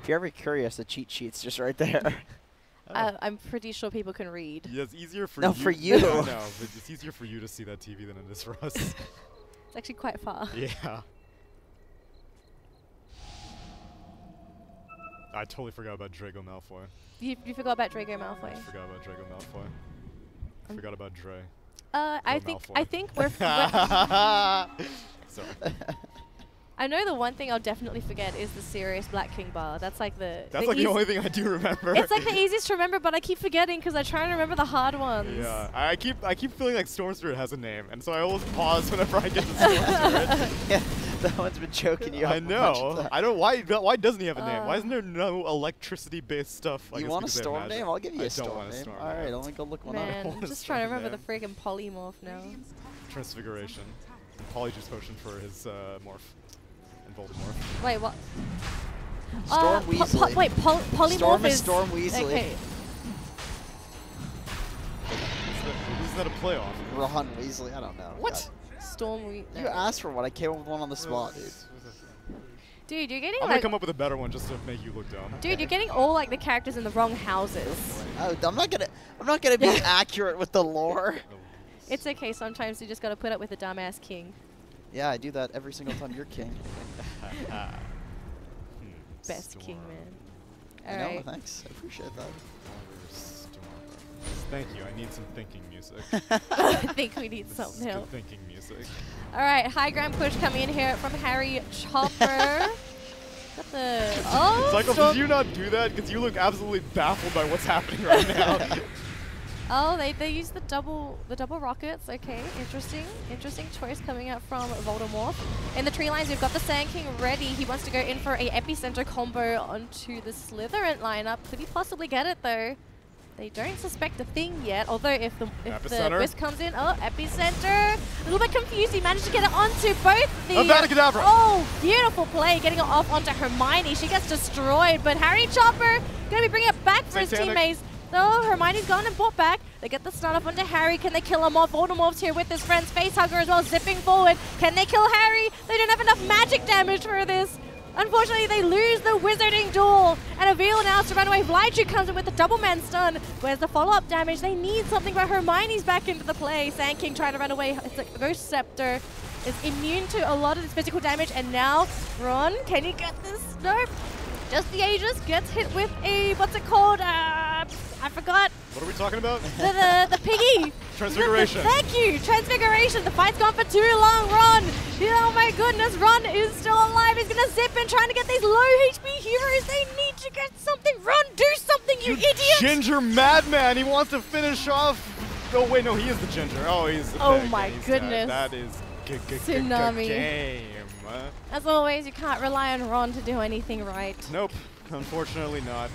If you're ever curious, the cheat sheet's just right there. I'm pretty sure people can read. Yeah, it's easier for No, you. for you. No, but it's easier for you to see that TV than it is for us. It's actually quite far. Yeah. I totally forgot about Draco Malfoy. You forgot about Draco Malfoy. I forgot about Draco Malfoy. I forgot about Dre. I Malfoy. think we're Sorry. I know the one thing I'll definitely forget is the Sirius Black King bar. That's like the That's like the only thing I do remember. It's like the easiest to remember, but I keep forgetting because I try to remember the hard ones. Yeah, I keep feeling like Storm Spirit has a name, and so I always pause whenever I get to Storm Spirit. Yeah, that one's been choking you up I a bunch of know. times. I don't. Why doesn't he have a name? Why isn't there no electricity-based stuff? I You guess want a because they have storm magic. name? I'll give you I a storm don't want a name. storm All right, name. let me go look one up. Man, want I'm a just trying to storm remember the name. freaking polymorph now. Transfiguration. And Polyjuice Potion for his morph. And Voldemort. Wait, what? Storm Weasley. Wait, polymorph Storm is is Storm Weasley. Okay. Isn't that a playoff? Ron Weasley, I don't know. What? Storm. God. You asked for one. I came up with one on the spot, dude. Dude, you're getting I'm gonna like. come up with a better one just to make you look dumb. Dude, you're getting all like the characters in the wrong houses. Oh, I'm not gonna be accurate with the lore. It's okay. Sometimes you just gotta put up with a dumbass king. Yeah, I do that every single time you're king. Best king, man. I All know, right. thanks. I appreciate that. Thank you. I need some thinking music. I think we need This some is good help. thinking music. All right, high ground push coming in here from Harry Chopper. Got the Xyclopzz, Storm- did you not do that? Because you look absolutely baffled by what's happening right now. Oh, they use the double rockets. Okay, interesting choice coming out from Voldemort. In the tree lines, we've got the Sand King ready. He wants to go in for a epicenter combo onto the Slytherin lineup. Could he possibly get it though? They don't suspect a thing yet. Although if the Wisp comes in, oh, epicenter. A little bit confused. He managed to get it onto both the. Avada Kedavra. Oh, beautiful play, getting it off onto Hermione. She gets destroyed, but Harry Chopper gonna be bringing it back for his Satanic. teammates. So Hermione's gone and brought back. They get the stun off onto Harry. Can they kill him off? Voldemort's here with his friend's facehugger as well, zipping forward. Can they kill Harry? They don't have enough magic damage for this. Unfortunately, they lose the wizarding duel. And a Veil now to run away. Blytru comes in with the double man stun. Where's the follow-up damage? They need something, but Hermione's back into the play. Sand King trying to run away. It's like Ghost Scepter is immune to a lot of this physical damage. And now, Ron, can you get this? Nope. Just the Aegis gets hit with a, what's it called? I forgot. What are we talking about? The piggy. Transfiguration. Thank you. Transfiguration. The fight's gone for too long. Ron. Oh my goodness. Ron is still alive. He's going to zip in trying to get these low HP heroes. They need to get something. Ron, do something, you idiot. Ginger madman. He wants to finish off. Oh, wait, no, he is the ginger. Oh, he's the Oh pig. my He's goodness. That is Tsunami. game. As always, you can't rely on Ron to do anything right. Nope, unfortunately not.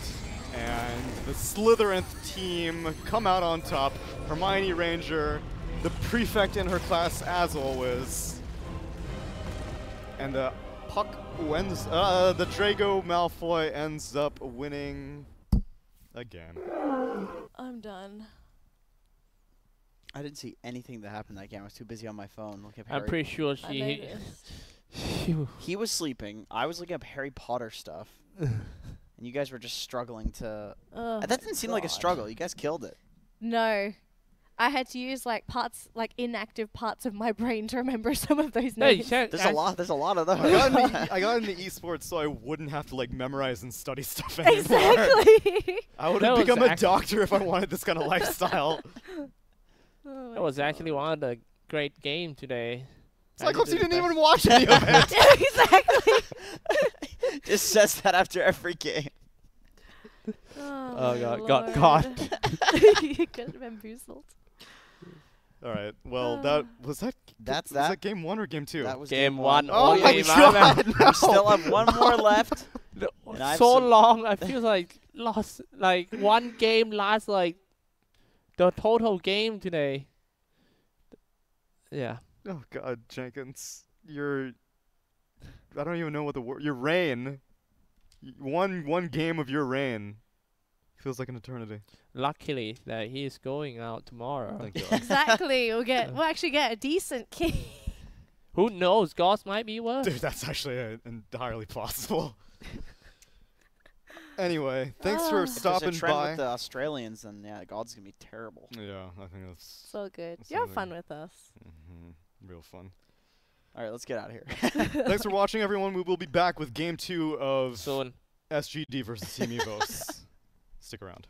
And the Slytherin team come out on top. Hermione Ranger, the prefect in her class as always. And the Puck wins, the Draco Malfoy ends up winning again. I'm done. I didn't see anything that happened that game. I was too busy on my phone looking up I'm Harry. pretty sure I she. noticed. He was sleeping. I was looking up Harry Potter stuff. And you guys were just struggling to... Oh that didn't seem like a God. struggle. You guys killed it. No. I had to use like parts, like inactive parts of my brain to remember some of those No, you names. can't. There's a lot of those. I got into esports so I wouldn't have to like memorize and study stuff anymore. Exactly. I would That have was become a act- doctor if I wanted this kind of lifestyle. Oh That was actually one of the great game today. Cyclops, you did didn't the even watch any of it. Exactly. Just says that after every game. Oh, my God, Lord. God. You got bamboozled. All right. Well, that was that. That's was that. that game 1 or game 2? That was Game one. Oh only my man. god! I still have one more left. And I have So some- long. I feel like lost. Like one game lasts like the total game today. Yeah. Oh god, Jenkins, your I don't even know what the word. Your reign. One game of your reign feels like an eternity. Luckily that he is going out tomorrow. Thank God. Exactly. We'll actually get a decent king. Who knows? Gods might be worse. Dude, that's actually entirely possible. Anyway, thanks for Ah. If there's a stopping trend by. with the Australians, then yeah, God's gonna be terrible. Yeah, I think that's So good. That's You have something. fun with us. real fun. All right, let's get out of here. Thanks for watching, everyone. We will be back with game 2 of Soon. SGD versus Team EVOS. Stick around.